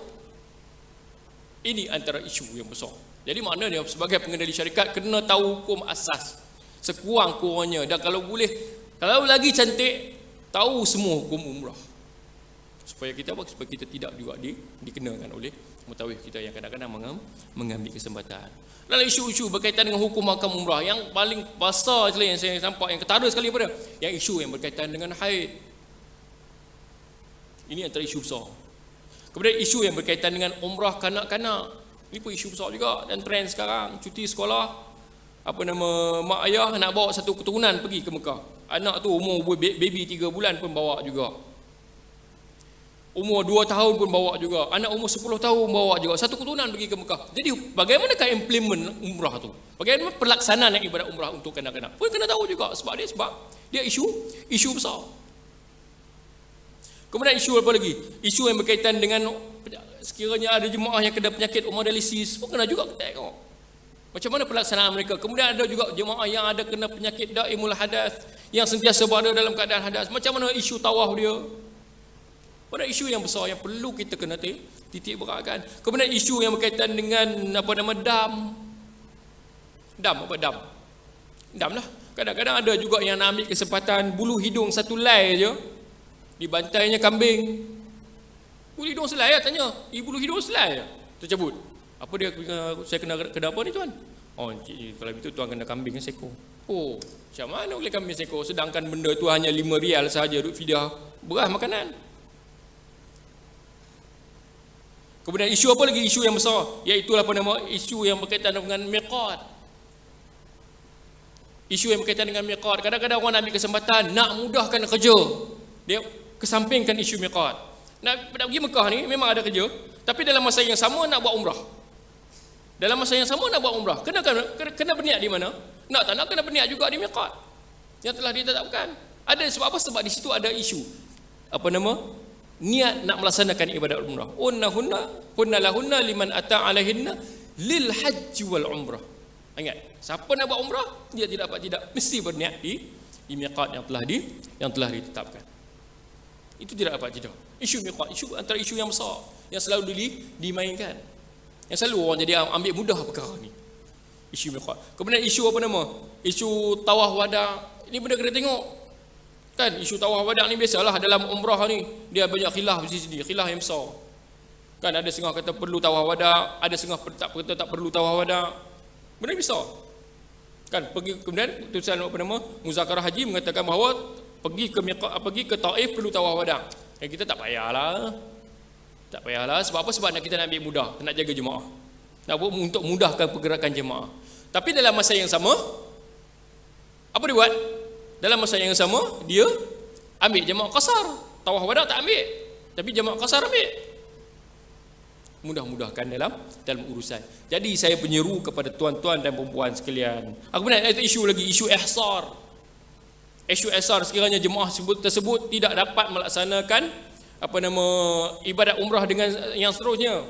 Ini antara isu yang besar. Jadi maknanya sebagai pengendali syarikat kena tahu hukum asas sekurang-kurangnya, dan kalau boleh, kalau lagi cantik, tahu semua hukum umrah. Supaya kita apa? Supaya kita tidak juga dikenakan oleh mutawif kita yang kadang-kadang mengambil kesempatan. Dalam isu-isu berkaitan dengan hukum hakam umrah, yang paling besar sekali yang saya nampak, yang ketara sekali pada yang isu yang berkaitan dengan haid. Ini antara isu besar. Kemudian isu yang berkaitan dengan umrah kanak-kanak. Ini pun isu besar juga, dan trend sekarang, cuti sekolah, mak ayah nak bawa satu keturunan pergi ke Mekah. Anak tu umur baby 3 bulan pun bawa juga. Umur 2 tahun pun bawa juga. Anak umur 10 tahun bawa juga. Satu keturunan pergi ke Mekah. Jadi bagaimanakah implement umrah tu? Bagaimana pelaksanaan ibadat umrah untuk kanak-kanak? Pun kena tahu juga. Sebab dia isu besar. Kemudian isu apa lagi? Isu yang berkaitan dengan sekiranya ada jemaah yang kena penyakit hemodialisis, pun kena juga kita tengok macam mana pelaksanaan mereka. Kemudian ada juga jemaah yang ada kena penyakit daimul hadas, yang sentiasa berada dalam keadaan hadas, macam mana isu tawaf dia. Pada isu yang besar yang perlu kita kena titik beratkan. Kemudian isu yang berkaitan dengan dam. Dam lah. Kadang-kadang ada juga yang nak ambil kesempatan bulu hidung satu helai je, dibantainya kambing. Bulu hidung selai lah, tanya. Bulu hidung selai lah, tercabut. Apa dia, saya kena apa ni tuan? Oh, cik, kalau itu tuan kena kambing seekor. Oh, macam mana boleh kambing seekor? Sedangkan benda tu hanya 5 rial sahaja duk fidyah beras makanan. Kemudian isu apa lagi? Isu yang besar, iaitu isu yang berkaitan dengan miqat. Isu yang berkaitan dengan miqat. Kadang-kadang orang nak ambil kesempatan nak mudahkan kerja, dia kesampingkan isu miqat. Nak pergi Mekah ni memang ada kerja, tapi dalam masa yang sama nak buat umrah. Kena berniat di mana? Nak tak nak kena berniat juga di miqat yang telah ditetapkan. Ada sebab apa? Sebab di situ ada isu niat nak melaksanakan ibadat umrah. Hunna lahunna liman ata alaihinna lil hajj wal umrah. Ingat, siapa nak buat umrah, dia tidak mesti berniat di miqat yang telah ditetapkan. Itu tidak dapat tidak. Isu miqat, antara isu yang besar yang selalu dimainkan. Yang selalu orang jadi ambil mudah perkara ni. Isu miqat. Kemudian isu isu tawaf wada. Ini benda kena tengok. Kan isu tawaf wada ni biasalah dalam umrah ni, dia banyak khilaf di sini, khilaf yang besar. Kan ada setengah kata perlu tawaf wada, ada setengah kata tak perlu tawaf wada. Benda besar. Kan kemudian keputusan muzakarah haji mengatakan bahawa pergi ke Taif perlu tawaf wada. Kita tak payahlah. Sebab apa? Sebab kita nak ambil mudah, nak jaga jemaah. Untuk mudahkan pergerakan jemaah. Tapi dalam masa yang sama, apa dia buat? Dalam masa yang sama, dia ambil jemaah qasar. Tawaf wada tak ambil, tapi jemaah qasar ambil. Mudah-mudahkan dalam urusan. Jadi saya penyeru kepada tuan-tuan dan perempuan sekalian. Kemudian ada isu lagi, isu ihsar. Isu ihsar, sekiranya jemaah tersebut tidak dapat melaksanakan ibadat umrah dengan yang seterusnya.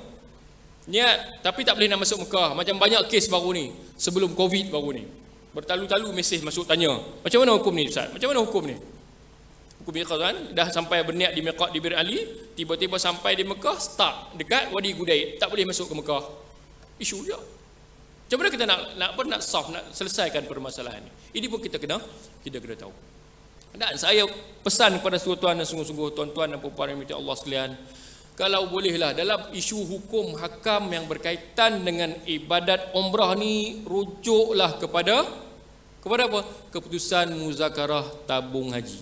Niat tapi tak boleh nak masuk Mekah. Macam banyak kes baru ni, sebelum Covid baru ni. Bertalu-talu mesej masuk tanya, macam mana hukum ni Ustaz? Macam mana hukum ni? Hukum ni kan, dah sampai berniat di miqat di Bir Ali, tiba-tiba sampai di Mekah, start dekat Wadi Gudaid, tak boleh masuk ke Mekah. Isu je. Macam mana kita nak solve, nak selesaikan permasalahan ni? Ini pun kita kena tahu. Dan saya pesan kepada tuan-tuan dan sungguh-sungguh tuan-tuan dan puan-puan yang dirahmati Allah sekalian, kalau bolehlah dalam isu hukum hakam yang berkaitan dengan ibadat umrah ni, rujuklah kepada apa? Keputusan muzakarah tabung haji.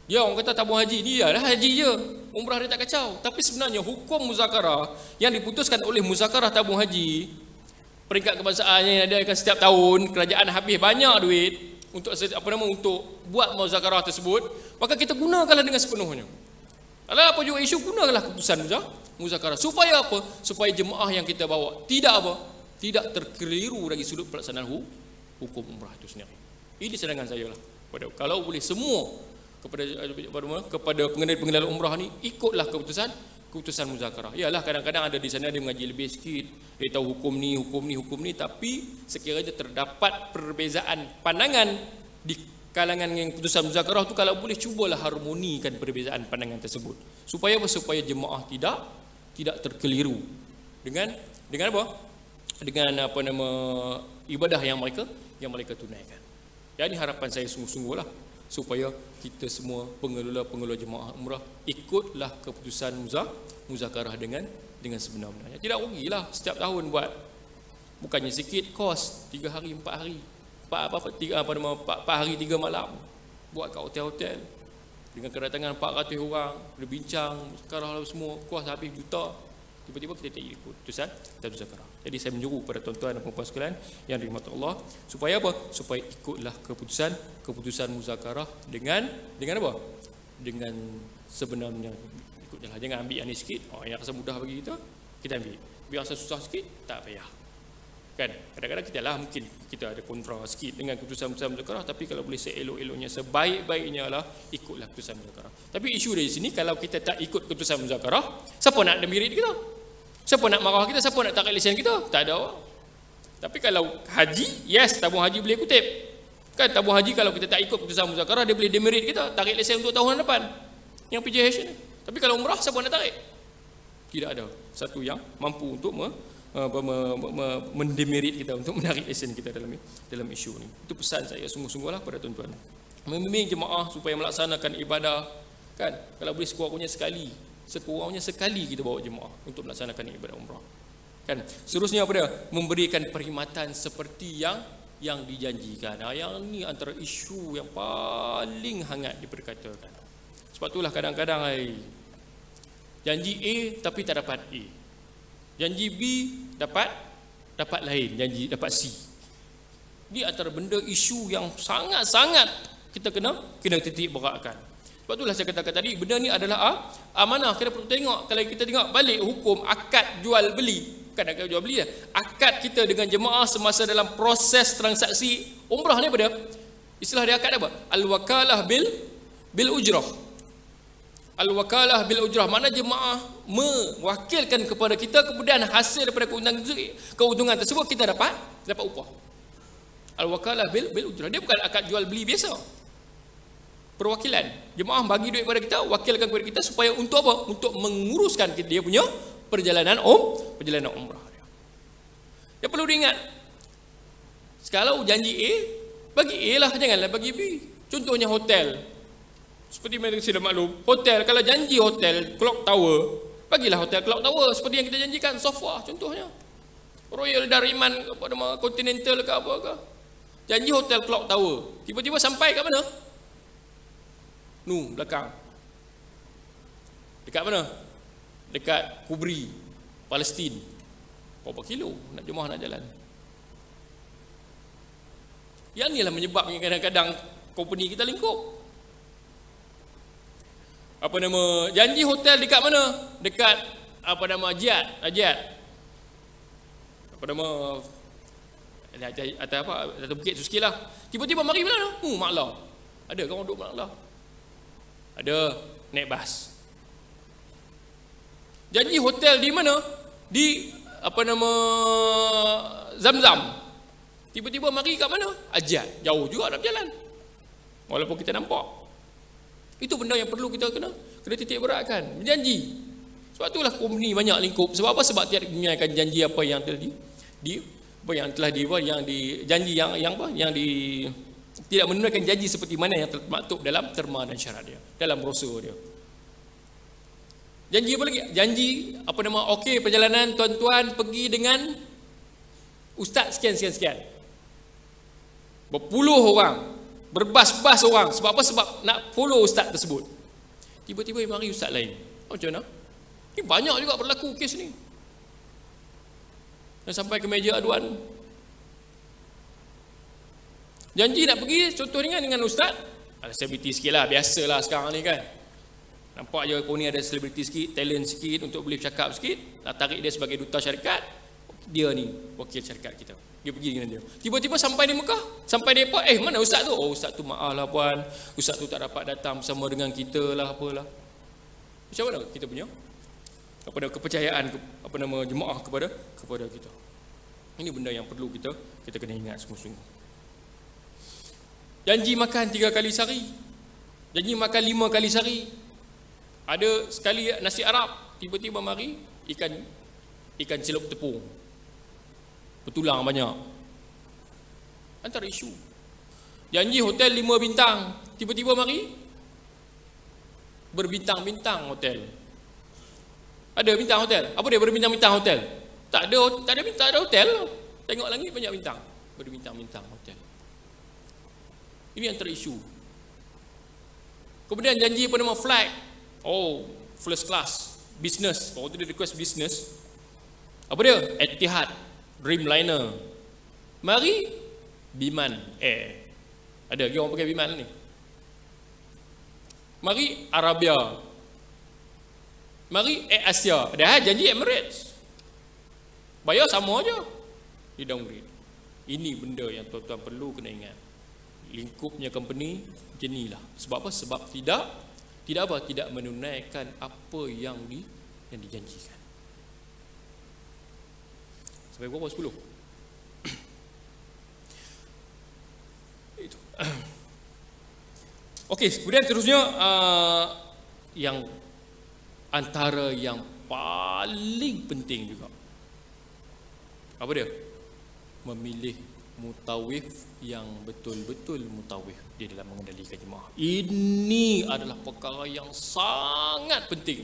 Ya, orang kata tabung haji ni ialah haji je, umrah dia tak kacau. Tapi sebenarnya hukum muzakarah yang diputuskan oleh muzakarah tabung haji, peringkat kebangsaan yang diadakan setiap tahun, kerajaan habis banyak duit untuk buat muzakarah tersebut, maka kita gunakanlah dengan sepenuhnya. Kalau apa juga isu, gunakanlah keputusan muzakarah. Supaya apa? Supaya jemaah yang kita bawa tidak apa? Tidak terkeliru dari sudut pelaksanaan hukum umrah itu sendiri. Ini serangan saya lah. Kalau boleh semua kepada pengendali umrah ni ikutlah keputusan muzakarah. Yalah kadang-kadang ada di sana dia mengaji lebih sikit, dia tahu hukum ni, tapi sekiranya terdapat perbezaan pandangan di kalangan yang keputusan muzakarah tu, kalau boleh cubalah harmonikan perbezaan pandangan tersebut. Supaya apa? Supaya jemaah tidak terkeliru dengan apa? Dengan ibadah yang mereka tunaikan. Jadi harapan saya sungguh-sungguhlah supaya kita semua pengelola jemaah umrah ikutlah keputusan muzakarah dengan sebenar-benarnya. Tidak rugilah setiap tahun buat, bukannya sikit kos 3 hari 4 hari 4 hari 3 malam buat kat hotel-hotel dengan kedatangan 400 orang berbincang muzakarah semua, kos habis juta, tiba-tiba kita tak ikut keputusan muzakarah. Jadi saya menyeru pada tuan-tuan dan puan-puan sekalian yang dirahmati Allah supaya apa? Supaya ikutlah keputusan muzakarah dengan apa? Dengan sebenarnya ikutlah. Jangan ambil yang ni sikit, yang rasa mudah bagi kita ambil. Biar rasa susah sikit, tak payah. Kan? Kadang-kadang kita lah mungkin kita ada kontra sikit dengan keputusan muzakarah, tapi kalau boleh seelok-eloknya, sebaik-baiknya lah ikutlah keputusan muzakarah. Tapi isu dari sini, kalau kita tak ikut keputusan muzakarah, siapa nak demirit kita? Siapa nak marah kita? Siapa nak tarik lesen kita? Tak ada orang. Tapi kalau haji, yes, tabung haji boleh kutip. Kan tabung haji kalau kita tak ikut keputusan muzakarah, dia boleh demerit kita, tarik lesen untuk tahun depan. Yang PJH ni. Tapi kalau umrah, siapa nak tarik? Tidak ada satu yang mampu untuk mendemerit kita, untuk menarik lesen kita dalam isu ni. Itu pesan saya sungguh-sungguhlah pada tuan-tuan. Membimbing jemaah supaya melaksanakan ibadah, kan? Kalau boleh sekurang-kurangnya sekali kita bawa jemaah untuk melaksanakan ibadah umrah. Kan? Seterusnya apa dia? Memberikan perkhidmatan seperti yang dijanjikan. Yang ni antara isu yang paling hangat diperkatakan. Sebab itulah kadang-kadang janji A tapi tak dapat A. Janji B dapat lain, janji dapat C. Ini antara benda isu yang sangat-sangat kita kena titik beratkan. Sebab itulah saya katakan tadi, benda ni adalah amanah. Kita perlu tengok, kalau kita tengok balik hukum akad jual beli, bukan akad jual beli, akad kita dengan jemaah semasa dalam proses transaksi umrah ni apa dia? Istilah dia akad apa? Al-wakalah bil ujrah. Al-wakalah bil ujrah, mana jemaah mewakilkan kepada kita, kemudian hasil daripada keuntungan tersebut kita dapat upah. Al-wakalah bil ujrah, dia bukan akad jual beli biasa. Perwakilan, jemaah bagi duit kepada kita, wakilkan kepada kita supaya untuk apa? Untuk menguruskan dia punya perjalanan umrah dia. Dia perlu diingat, kalau janji A, bagi A lah, janganlah bagi B. Contohnya hotel, seperti mana sudah maklum, hotel, kalau janji hotel Clock Tower, bagilah hotel Clock Tower seperti yang kita janjikan. Sofwa contohnya, Royal Dariman, Continental ke apa ke, janji hotel Clock Tower, tiba-tiba sampai kat mana? Belakang. Dekat mana? Dekat Kubri, Palestin. Berapa kilo nak jemaah nak jalan? Yang inilah menyebabkan kadang-kadang company kita lingkup. Janji hotel dekat mana? Dekat Ajiat. Atas bukit tu sikit lah. Tiba-tiba mari mana? Maklah. Ada kan orang duduk Maklah? Ada, naik bas. Janji hotel di mana? Di Zamzam. Tiba-tiba mari kat mana? Ajiat. Jauh juga nak berjalan. Walaupun kita nampak. Itu benda yang perlu kita kena titik beratkan. Berjanji. Sebab itulah company banyak lingkup. Sebab apa? Sebab tiada menunaikan janji apa yang telah tidak menunaikan janji seperti mana yang termaktub dalam terma dan syarat dia, dalam brosur dia. Janji apa lagi? Janji okey perjalanan tuan-tuan pergi dengan ustaz sekian. Berpuluh orang, berbas-bas orang. Sebab apa? Sebab nak follow ustaz tersebut. Tiba-tiba mari ustaz lain. Macam mana? Ini banyak juga berlaku kes ni. Dan sampai ke meja aduan. Janji nak pergi, contoh dengan ustaz, selebriti sikit lah, biasalah sekarang ni kan. Nampak je kau ni ada selebriti sikit, talent sikit untuk boleh bercakap sikit, tarik dia sebagai duta syarikat. Dia ni wakil syarikat kita. Dia pergi dengan dia. Tiba-tiba sampai di Mekah, sampai di airport, mana ustaz tu? Oh, ustaz tu maaf lah puan. Ustaz tu tak dapat datang bersama dengan kita lah apalah. Macam mana kita punya kepercayaan jemaah kepada kita. Ini benda yang perlu kita kena ingat sungguh-sungguh. Janji makan 3 kali sehari. Janji makan 5 kali sehari. Ada sekali nasi Arab, tiba-tiba mari ikan celup tepung. Bertulang banyak. Antara isu. Janji hotel 5 bintang, tiba-tiba mari berbintang-bintang hotel. Ada bintang hotel. Apa dia berbintang-bintang hotel? Tak ada hotel. Tengok langit banyak bintang. Berbintang-bintang hotel. Ini antara isu. Kemudian janji apa nama flight. Oh, first class, business. Waktu dia request business. Apa dia? Etihad, Dreamliner. Mari Biman Air. Ada orang pakai Biman ni. Mari Arabia. Mari Air Asia. Dah janji Emirates. Bayar sama aja. Dia downgrade. Ini benda yang tuan-tuan perlu kena ingat. Lingkupnya company jenilah. Sebab apa? Sebab tidak menunaikan apa yang dijanjikan. Sampai berapa? 10. Itu. Okey, kemudian terusnya yang antara yang paling penting juga. Apa dia? Memilih mutawif yang betul-betul mutawif di dalam mengendalikan jemaah. Ini adalah perkara yang sangat penting.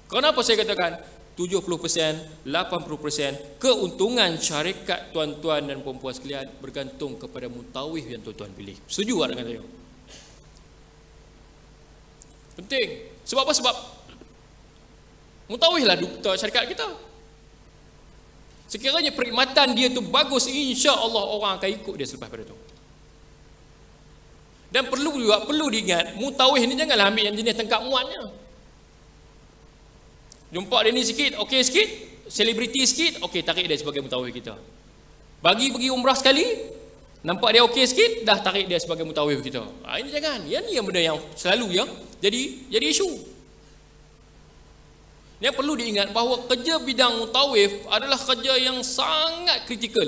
Kenapa saya katakan 70%, 80% keuntungan syarikat tuan-tuan dan puan-puan sekalian bergantung kepada mutawif yang tuan-tuan pilih. Setuju tak dengan saya? Penting. Sebab apa? Sebab mutawif lah duta syarikat kita. Sekiranya perkhidmatan dia tu bagus, insya-Allah orang akan ikut dia selepas pada tu. Dan perlu diingat, mutawif ni janganlah ambil yang jenis tangkap muatnya. Jumpa dia ni sikit, okey sikit, selebriti sikit, okey tarik dia sebagai mutawif kita. Bagi pergi umrah sekali, nampak dia okey sikit, dah tarik dia sebagai mutawif kita. Ini jangan. Yang ni yang benda yang selalu yang jadi isu. Yang perlu diingat bahawa kerja bidang mutawif adalah kerja yang sangat kritikal.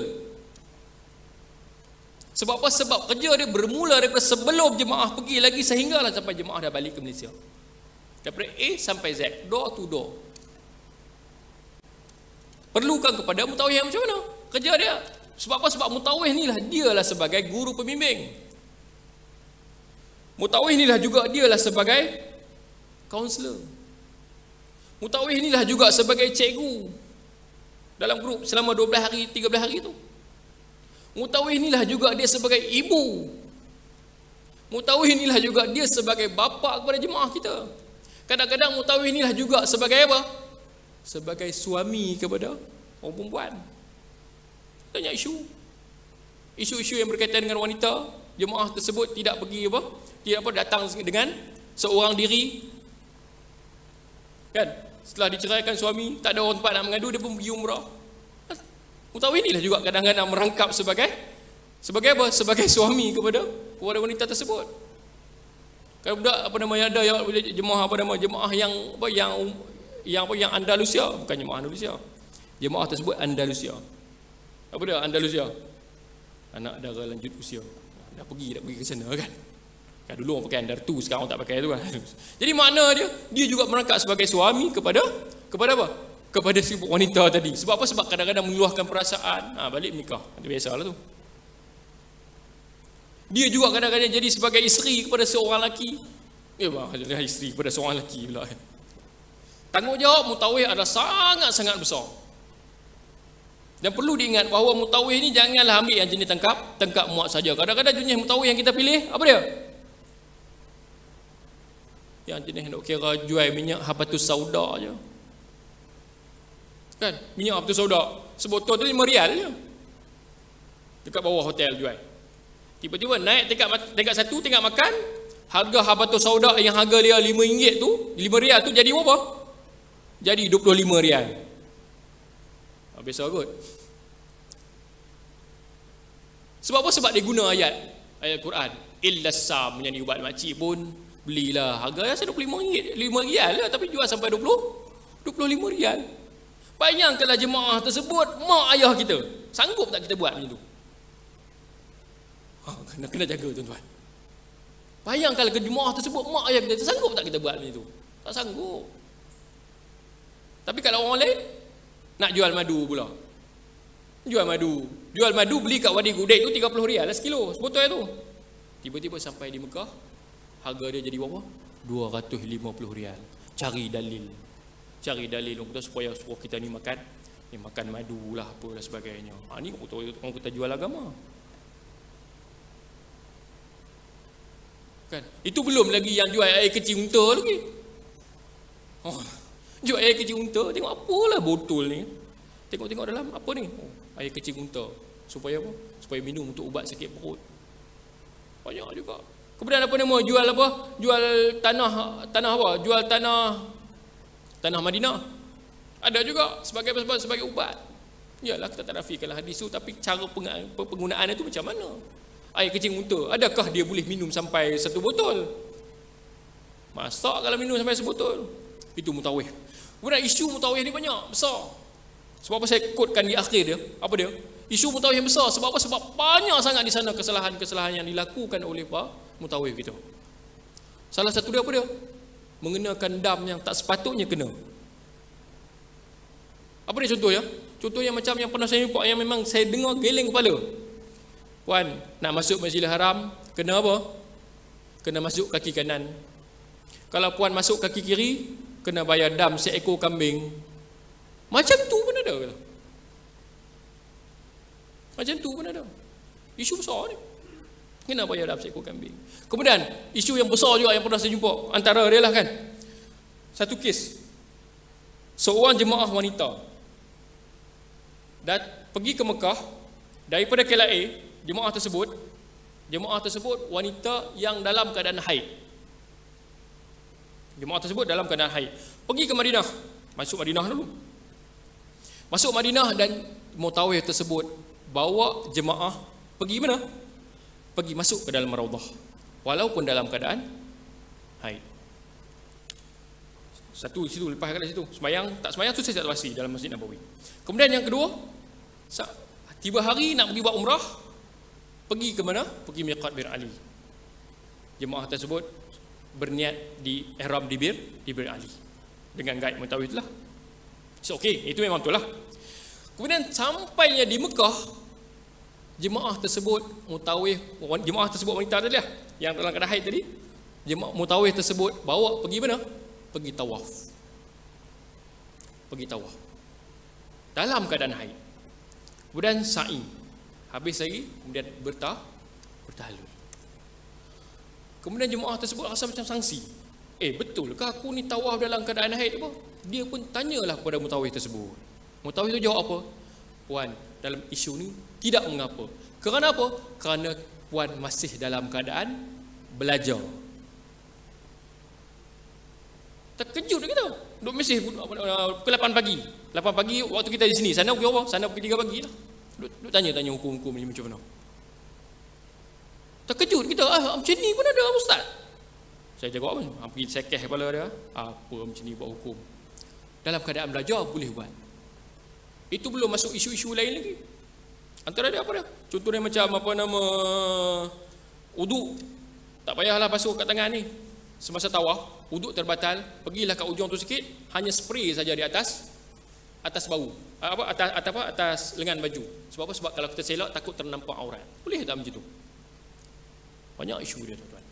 Sebab apa? Sebab kerja dia bermula daripada sebelum jemaah pergi lagi sehinggalah sampai jemaah dah balik ke Malaysia. Daripada A sampai Z, door to door. Perlukan kepada mutawif yang macam mana? Kerja dia. Sebab apa? Sebab mutawif inilah dialah sebagai guru pembimbing. Mutawif inilah juga dialah sebagai kaunselor. Mutawif inilah juga sebagai cikgu dalam grup selama 12 hari, 13 hari itu. Mutawif inilah juga dia sebagai ibu. Mutawif inilah juga dia sebagai bapa kepada jemaah kita. Kadang-kadang mutawif inilah juga sebagai apa? Sebagai suami kepada orang perempuan. Banyak isu. Isu-isu yang berkaitan dengan wanita, jemaah tersebut tidak pergi apa? Tidak datang dengan seorang diri. Kan? Setelah diceraikan suami, tak ada orang tempat nak mengadu, dia pun pergi umrah. Mutawif inilah juga kadang-kadang merangkap sebagai apa? Sebagai suami kepada wanita tersebut. Kalau budak ada yang jemaah jemaah yang Andalusia, bukan jemaah Andalusia. Jemaah tersebut Andalusia. Apa dia Andalusia? Anak dara lanjut usia. Dah pergi ke sana kan. Kan dulu orang pakai Andartu, sekarang orang tak pakai tu kan. Jadi makna dia juga merangkap sebagai suami kepada apa? Kepada si wanita tadi. Sebab apa? Sebab kadang-kadang meluahkan perasaan. Balik menikah. Itu biasalah tu. Dia juga kadang-kadang jadi sebagai isteri kepada seorang lelaki. Isteri kepada seorang lelaki pula. Tanggungjawab mutawif adalah sangat-sangat besar. Dan perlu diingat bahawa mutawif ni janganlah ambil yang jenis tangkap muat saja. Kadang-kadang jenis mutawif yang kita pilih, apa dia? Yang jenis nak kira jual minyak habatus sauda je. Kan? Minyak habatus sauda. Sebotol tu 5 rial je. Dekat bawah hotel jual. Tiba-tiba naik tingkat 1, tingkat makan, Harga habatus sauda yang harga dia RM5 tu, RM5 tu jadi berapa? Jadi RM25. Biasa kot. Sebab apa? Sebab dia guna ayat Quran. Illa sam, yang ubat makcik pun belilah. Harga rasa RM25, RM5 lah, tapi jual sampai RM25. Bayangkanlah jemaah tersebut mak ayah kita. Sanggup tak kita buat macam tu? Kena jaga tuan-tuan. Bayangkanlah ke jemaah tersebut mak ayah kita, sanggup tak kita buat macam tu? Tak sanggup. Tapi kalau orang lain nak jual madu pula. Jual madu beli kat Wadi Gudeg tu RM30 lah sekilo, sebotol tu. Tiba-tiba sampai di Mekah, harga dia jadi berapa? RM250. Cari dalil orang kata supaya suruh kita ni makan madu lah, apalah sebagainya. Ni orang kata jual agama. Kan? Itu belum lagi yang jual air kecil unta lagi. Jual air kecil unta, tengok apalah botol ni. Tengok dalam apa ni? Air kecil unta. Supaya apa? Supaya minum untuk ubat sakit perut. Banyak juga. Kemudian apa nama? Jual apa? Jual tanah apa? Jual tanah Madinah. Ada juga sebagai ubat. Yalah, kita tak nafikanlah hadis tu, tapi cara penggunaan itu macam mana? Air kecil unta, adakah dia boleh minum sampai 1 botol? Masak kalau minum sampai 1 botol. Itu mutawih. Kemudian isu mutawih ni banyak, besar. Sebab apa saya kotkan di akhir dia? Apa dia? Isu mutawih yang besar. Sebab apa? Sebab banyak sangat di sana kesalahan-kesalahan yang dilakukan oleh para mutawih kita. Salah satu dia apa dia? Mengenakan dam yang tak sepatutnya kena. Apa dia contohnya? Contohnya macam yang pernah saya jumpa, yang memang saya dengar geleng kepala. Puan, nak masuk Masjidil Haram, kena apa? Kena masuk kaki kanan. Kalau puan masuk kaki kiri, kena bayar dam seekor kambing. Macam tu pun ada. Macam tu pun ada. Isu besar ni. Kena bayar dam seekor kambing. Kemudian, isu yang besar juga yang pernah saya jumpa, antara dia lah kan. Satu kes. Seorang jemaah wanita dan pergi ke Mekah daripada KLIA. Jemaah tersebut wanita yang dalam keadaan haid. Jemaah tersebut dalam keadaan haid. Pergi ke Madinah. Masuk Madinah dulu. Masuk Madinah dan mutawih tersebut bawa jemaah pergi mana? Pergi masuk ke dalam Raudhah. Walaupun dalam keadaan haid. Satu situ, lepas kat situ. Tak sembahyang tu saya tak pasti dalam Masjid Nabawi. Kemudian yang kedua, tiba hari nak pergi buat umrah. Pergi ke mana? Pergi Miqat Bir Ali. Jemaah tersebut berniat di ihram di Bir Ali dengan guide mutawif itulah. So okey, itu memang betul lah. Kemudian sampainya di Mekah, jemaah tersebut wanita tadi lah, yang dalam keadaan haid tadi, jemaah mutawif tersebut bawa pergi mana? Pergi tawaf. Dalam keadaan haid. Kemudian sa'i. Habis lagi, kemudian bertahlul. Kemudian jemaah tersebut rasa macam sangsi. Betul ke aku ni tawaf dalam keadaan haid apa? Dia pun tanyalah kepada mutawif tersebut. Mutawif tu jawab apa? Puan, dalam isu ni tidak mengapa. Kerana apa? Kerana puan masih dalam keadaan belajar. Terkejut kita. Duk mesej pukul 8 pagi. 8 pagi waktu kita di sini. Sana pukul apa? Sana pukul 3 pagi lah. Duk tanya hukum-hukum ni macam mana. Terkejut kita. Macam ni pun ada ustaz. Saya jawab apa? Pergi sekeh kepala dia. Apa macam ni buat hukum? Dalam keadaan belajar boleh buat. Itu belum masuk isu-isu lain lagi. Antara dia apa dia? Contohnya macam apa nama uduk. Tak payahlah basuh kat tangan ni. Semasa tawaf, uduk terbatal, pergilah kat ujung tu sikit, hanya spray saja di atas bau. Atas lengan baju. Sebab apa? Sebab kalau kita selak takut ternampak aurat. Boleh tak macam tu? Banyak isu dia tuan-tuan.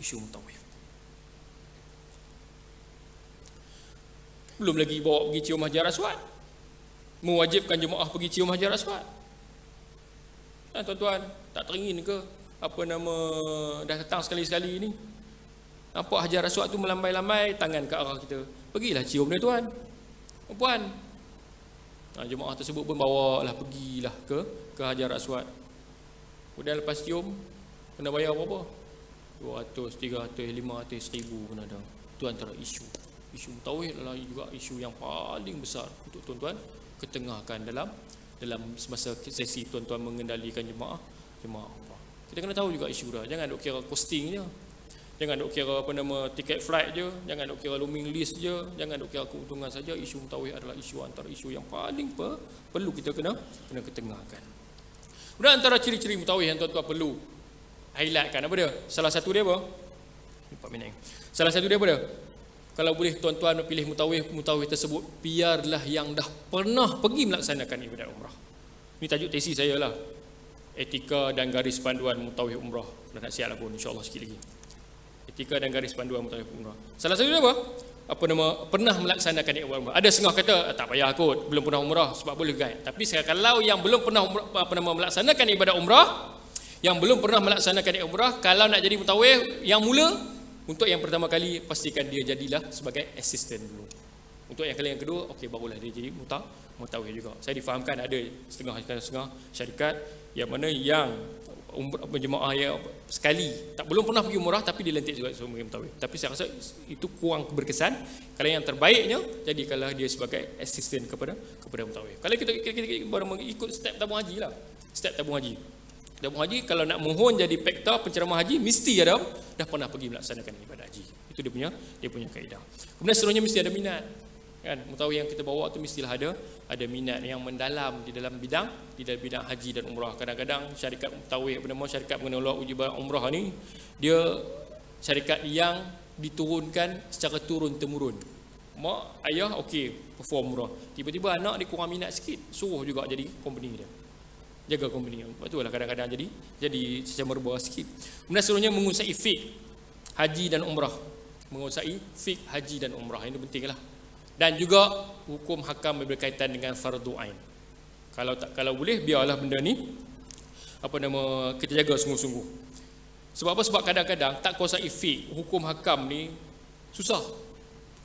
Isu mutawif. Belum lagi bawa pergi cium Hajar Aswad. Mewajibkan jemaah pergi cium Hajar Aswad. Tuan-tuan, tak teringin ke apa nama dah datang sekali-sekali ni? Nampak Hajar Aswad tu melambai-lambai tangan ke arah kita. Pergilah cium dia tuan. Puan. Jemaah tersebut pun bawalah pergilah ke Hajar Aswad. Kemudian lepas cium kena bayar berapa? 200, 300, 500, 1000 pun ada. Itu antara isu. Isu mutawih adalah juga isu yang paling besar untuk tuan-tuan ketengahkan dalam semasa sesi tuan-tuan mengendalikan jemaah umrah. Kita kena tahu juga isu dah. Jangan duk kira costing je. Jangan duk kira tiket flight je, jangan duk kira looming list je, jangan duk kira keuntungan saja. Isu mutawih adalah isu antara isu yang paling perlu kita kena ketengahkan. Kemudian antara ciri-ciri mutawih yang tuan-tuan perlu highlightkan apa dia? Salah satu dia apa? 4 minit. Salah satu dia apa dia? Kalau boleh tuan-tuan pilih mutawih tersebut, biarlah yang dah pernah pergi melaksanakan ibadat umrah. Ini tajuk tesis saya lah. Etika dan garis panduan mutawih umrah. Dah nak siap lah pun, insya-Allah sikit lagi. Etika dan garis panduan mutawih umrah. Salah satu dia apa? Pernah melaksanakan ibadat umrah. Ada setengah kata tak payah kot, belum pernah umrah sebab boleh guide. Tapi kalau yang belum pernah melaksanakan ibadat umrah, kalau nak jadi mutawih yang mula, untuk yang pertama kali pastikan dia jadilah sebagai assistant dulu. Untuk yang kali yang kedua, okey, barulah dia jadi mutawih juga. Saya difahamkan ada setengah syarikat yang mana yang jemaah yang sekali belum pernah pergi umrah tapi dilantik juga sebagai mutawih. Tapi saya rasa itu kurang berkesan. Kalau yang terbaiknya, jadikanlah dia sebagai assistant kepada mutawih. Kalau kita baru mengikut step tabung haji lah. Step tabung haji. Tabung haji kalau nak mohon jadi pekta penceramah haji mesti dah pernah pergi melaksanakan ibadat haji. Itu dia punya kaedah. Kemudian seterusnya mesti ada minat. Kan mutawih yang kita bawa tu mestilah ada minat yang mendalam di dalam bidang haji dan umrah. Kadang-kadang syarikat mutawih syarikat pengelola uji umrah ni dia syarikat yang diturunkan secara turun temurun. Mak ayah okey perform umrah. Tiba-tiba anak dia kurang minat sikit, suruh juga jadi company dia. Jaga company. Betul lah kadang-kadang jadi macam berubah sikit. Kemudian seterusnya menguasai fiqh haji dan umrah. Menguasai fiqh haji dan umrah. Ini penting lah. Dan juga hukum hakam berkaitan dengan fardu ain. Kalau boleh biarlah benda ni kita jaga sungguh-sungguh. Sebab apa? Sebab kadang-kadang tak kuasai fiqh hukum hakam ni susah.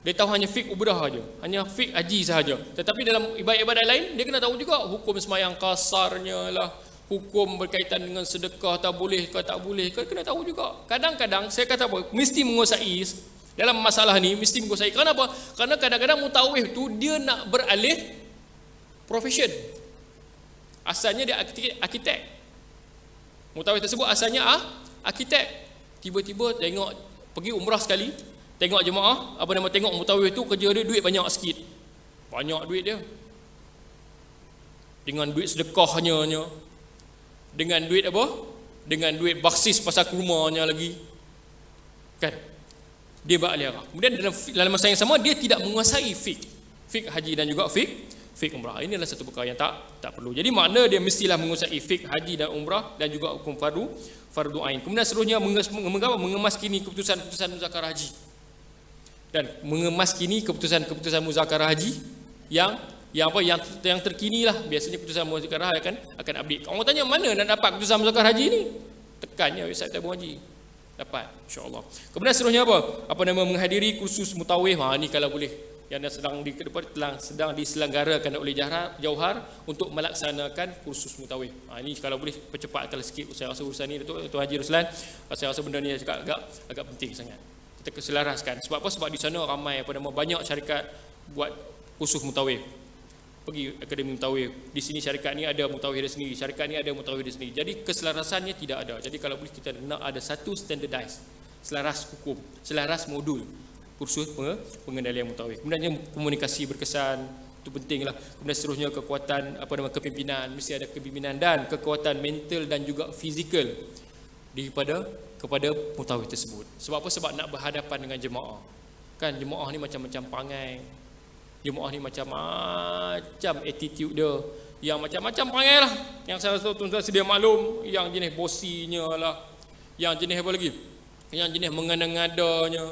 Dia tahu hanya fiqh ubdah saja, hanya fiqh haji sahaja. Tetapi dalam ibadat-ibadat lain dia kena tahu juga hukum sembahyang kasarnya lah, hukum berkaitan dengan sedekah tak boleh ke tak boleh ke, kena tahu juga. Kadang-kadang saya kata apa? Mesti menguasai dalam masalah ni, mesti menguasai. Kenapa? Karena kadang-kadang mutawih tu dia nak beralih profession. Asalnya dia arkitek. Mutawih tersebut asalnya arkitek. Tiba-tiba tengok pergi umrah sekali, tengok jemaah, tengok mutawih tu kerja dia duit banyak sikit. Banyak duit dia. Dengan duit sedekahnya, dengan duit apa? Dengan duit baksis pasal kurmanya lagi. Kan? Dia beralih arah. Kemudian dalam masa yang sama dia tidak menguasai fiqh haji dan juga fiqh umrah. Ini adalah satu perkara yang tak perlu. Jadi makna dia mestilah menguasai fiqh haji dan umrah dan juga hukum fardu ain. Kemudian seterusnya mengemaskini keputusan muzakarah haji. Dan mengemaskini keputusan muzakarah haji yang terkini lah. Biasanya keputusan muzakarah akan update. Orang tanya mana nak dapat keputusan muzakarah haji ni? Tekannya website tabung haji. Dapat insya-Allah. Kemudian seterusnya menghadiri kursus mutawih. Ni kalau boleh yang sedang diselenggarakan oleh Jauhar untuk melaksanakan kursus mutawih. Ini kalau boleh percepatkan sikit. Saya rasa urusan ni Tuan Haji Ruslan, saya rasa benda ni agak penting sangat. Kita keselaraskan. Sebab apa? Sebab di sana ramai banyak syarikat buat kursus mutawih. Pergi akademi mutawih. Di sini syarikat ni ada mutawih dia sendiri, syarikat ni ada mutawih dia sendiri. Jadi keselarasannya tidak ada. Jadi kalau boleh kita nak ada satu standardized, selaras hukum, selaras modul kursus pengendalian mutawih. Kemudian komunikasi berkesan, itu pentinglah. Kemudian seterusnya kekuatan kepimpinan, mesti ada kepimpinan dan kekuatan mental dan juga fizikal kepada mutawih tersebut. Sebab apa? Sebab nak berhadapan dengan jemaah. Kan jemaah ni macam-macam perangai. Jemaah ni macam-macam attitude dia. Yang macam-macam perangai lah. Yang saya rasa tuan-tuan sedia maklum, yang jenis bosinya lah. Yang jenis apa lagi? Yang jenis mengada-ngadanya.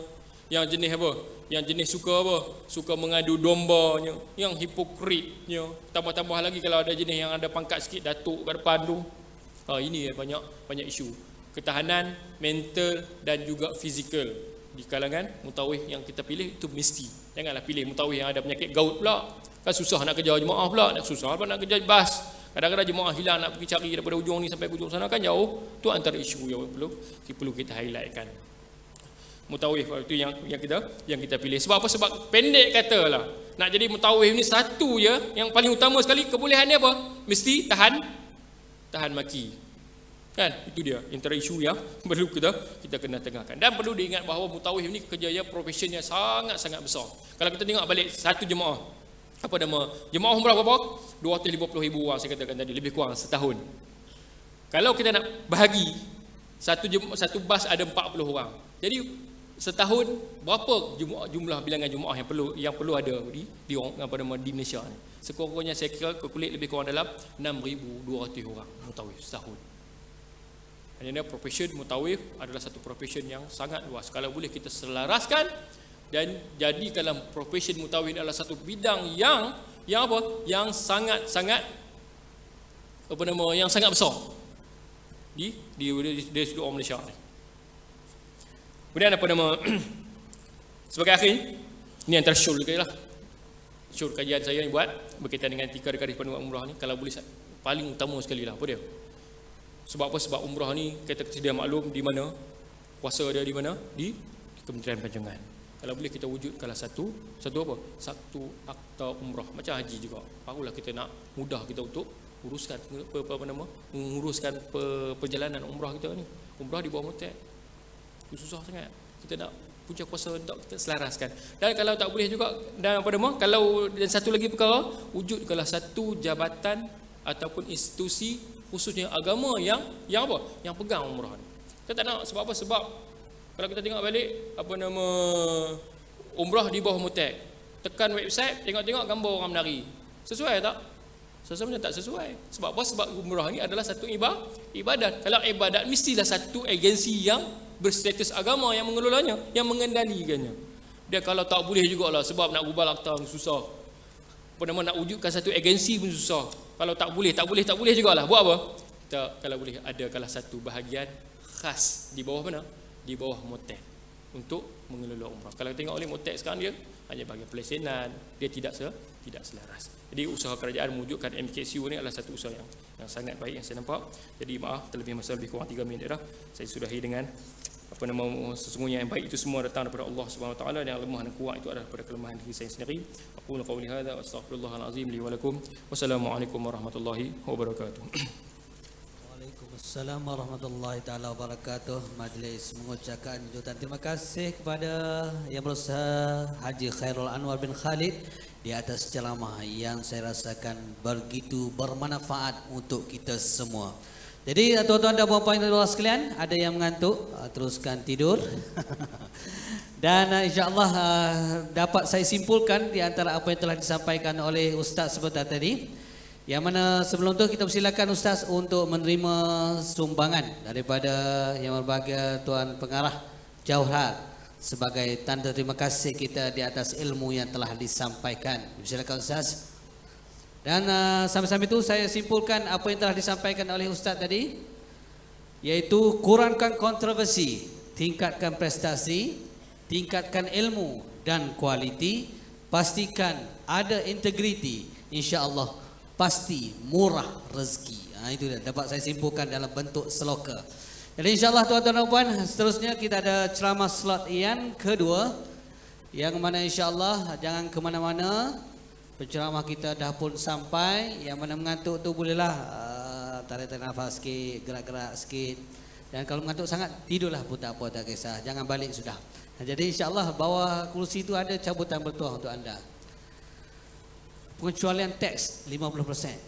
Yang jenis apa? Yang jenis suka mengadu dombanya. Yang hipokritnya. Tambah-tambah lagi kalau ada jenis yang ada pangkat sikit, datuk kat depan tu. Ini banyak isu. Ketahanan, mental dan juga fizikal. Di kalangan mutawih yang kita pilih itu mesti. Janganlah pilih mutawih yang ada penyakit gaut pula. Kan susah nak kerja jemaah pula, susah pula nak kerja bas. Kadang-kadang jemaah hilang nak pergi cari daripada ujung ni sampai ujung sana kan jauh. Tu antara isu yang perlu kita highlightkan. Mutawif itu yang kita pilih. Sebab apa? Sebab pendek katalah. Nak jadi mutawif ni satu je yang paling utama sekali kebolehan dia apa? Mesti tahan maki. Kan? Itu dia antara isu yang perlu kita kena tengahkan. Dan perlu diingat bahawa mutawif ni kerjaya profesionnya sangat-sangat besar. Kalau kita tengok balik satu jemaah, apa nama? Jemaah umrah berapa? 250,000 orang saya katakan tadi, lebih kurang setahun. Kalau kita nak bahagi satu bas ada 40 orang. Jadi setahun berapa jumlah bilangan jemaah yang perlu ada di Malaysia ni? Sekurang-kurangnya saya kira kalkulate lebih kurang dalam 6,200 orang mutawif setahun. Kerana profession mutawif adalah satu profession yang sangat luas. Kalau boleh kita selaraskan dan jadikanlah profession mutawif adalah satu bidang yang sangat besar di seluruh Malaysia ni. Kemudian apa nama sebagai akhir ni antara syur juga lah. Syur kajian saya ni buat berkaitan dengan etika-etika penuh umrah ni, kalau boleh paling utama sekali lah apa dia? Sebab apa? Sebab umrah ni kita sedia maklum di mana kuasa dia, di mana di Kementerian Pelancongan. Kalau boleh kita wujudkanlah satu akta umrah macam haji juga. Barulah kita nak mudah kita untuk uruskan menguruskan perjalanan umrah kita ni. Umrah di bawah mutek. Susah sangat. Kita nak punya kuasa untuk kita selaraskan. Dan kalau tak boleh juga, dan satu lagi perkara, wujudkanlah satu jabatan ataupun institusi khususnya agama yang pegang umrah ni. Kita tak nak, sebab apa? Sebab kalau kita tengok balik umrah di bawah mutek, tekan website, tengok-tengok gambar orang menari. Sesuai tak? Sesuai tak sesuai. Sebab apa? Sebab umrah ni adalah satu ibadat. Kalau ibadat, mestilah satu agensi yang berstatus agama yang mengelolanya, yang mengendalikannya. Dia kalau tak boleh jugalah, sebab nak ubah akta susah. Nak wujudkan satu agensi pun susah. Kalau tak boleh jugalah. Buat apa? Kita kalau boleh adakanlah satu bahagian khas di bawah mana? Di bawah motek untuk mengelola umrah. Kalau tengok oleh motek sekarang, dia hanya bahagian pelesenan, dia tidak selaras. Jadi usaha kerajaan mewujudkan MKSU ni adalah satu usaha yang sangat baik yang saya nampak. Jadi maaf terlebih masa lebih kurang 3 minit dah. Saya sudahi dengan sesungguhnya yang baik itu semua datang daripada Allah Subhanahu Wa Taala, dan yang lemah dan kuat itu adalah daripada kelemahan diri saya sendiri. Aqulu qawli hadza wa astaghfirullahal azim li wa lakum. Wassalamualaikum warahmatullahi wabarakatuh. Waalaikumsalam warahmatullahi taala wabarakatuh. Majlis mengucapkan jutaan terima kasih kepada Yang Berusaha Haji Khairul Anwar bin Khalid di atas ceramah yang saya rasakan begitu bermanfaat untuk kita semua. Jadi tuan-tuan dan puan-puan yang luar sekalian, ada yang mengantuk, teruskan tidur. Dan insya-Allah dapat saya simpulkan di antara apa yang telah disampaikan oleh Ustaz sebentar tadi. Yang mana sebelum tu kita persilakan Ustaz untuk menerima sumbangan daripada Yang Berbahagia Tuan Pengarah Jauhar sebagai tanda terima kasih kita di atas ilmu yang telah disampaikan. Persilakan Ustaz. Dan sampai-sampai itu saya simpulkan apa yang telah disampaikan oleh Ustaz tadi, yaitu kurangkan kontroversi, tingkatkan prestasi, tingkatkan ilmu dan kualiti, pastikan ada integriti, insya-Allah pasti murah rezeki. Itu dapat saya simpulkan dalam bentuk seloka. Jadi insya-Allah tuan-tuan dan puan, seterusnya kita ada ceramah slot yang kedua, yang mana insya-Allah jangan ke mana-mana. Penceramah kita dah pun sampai. Yang mana mengantuk tu bolehlah tarik-tarik nafas sikit, gerak-gerak sikit. Dan kalau mengantuk sangat, tidurlah pun tak apa, tak kisah. Jangan balik sudah. Jadi insya-Allah bawah kursi itu ada cabutan bertuah untuk anda. Pengecualian teks 50%.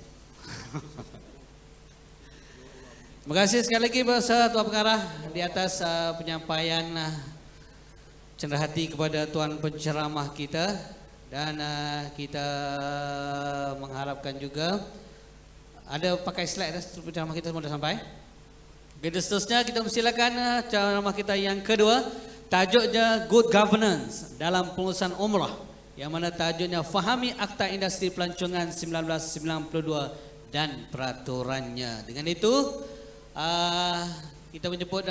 Terima kasih sekali lagi Besar Tuan Pengarah di atas penyampaian cenderahati kepada Tuan penceramah kita. Dan kita mengharapkan juga ada pakai slide dah, ceramah kita semua dah sampai. Jadi seterusnya kita persilakan ceramah kita yang kedua, tajuknya Good Governance dalam Pengurusan Umrah, yang mana tajuknya Fahami Akta Industri Pelancongan 1992 dan Peraturannya. Dengan itu kita menjemput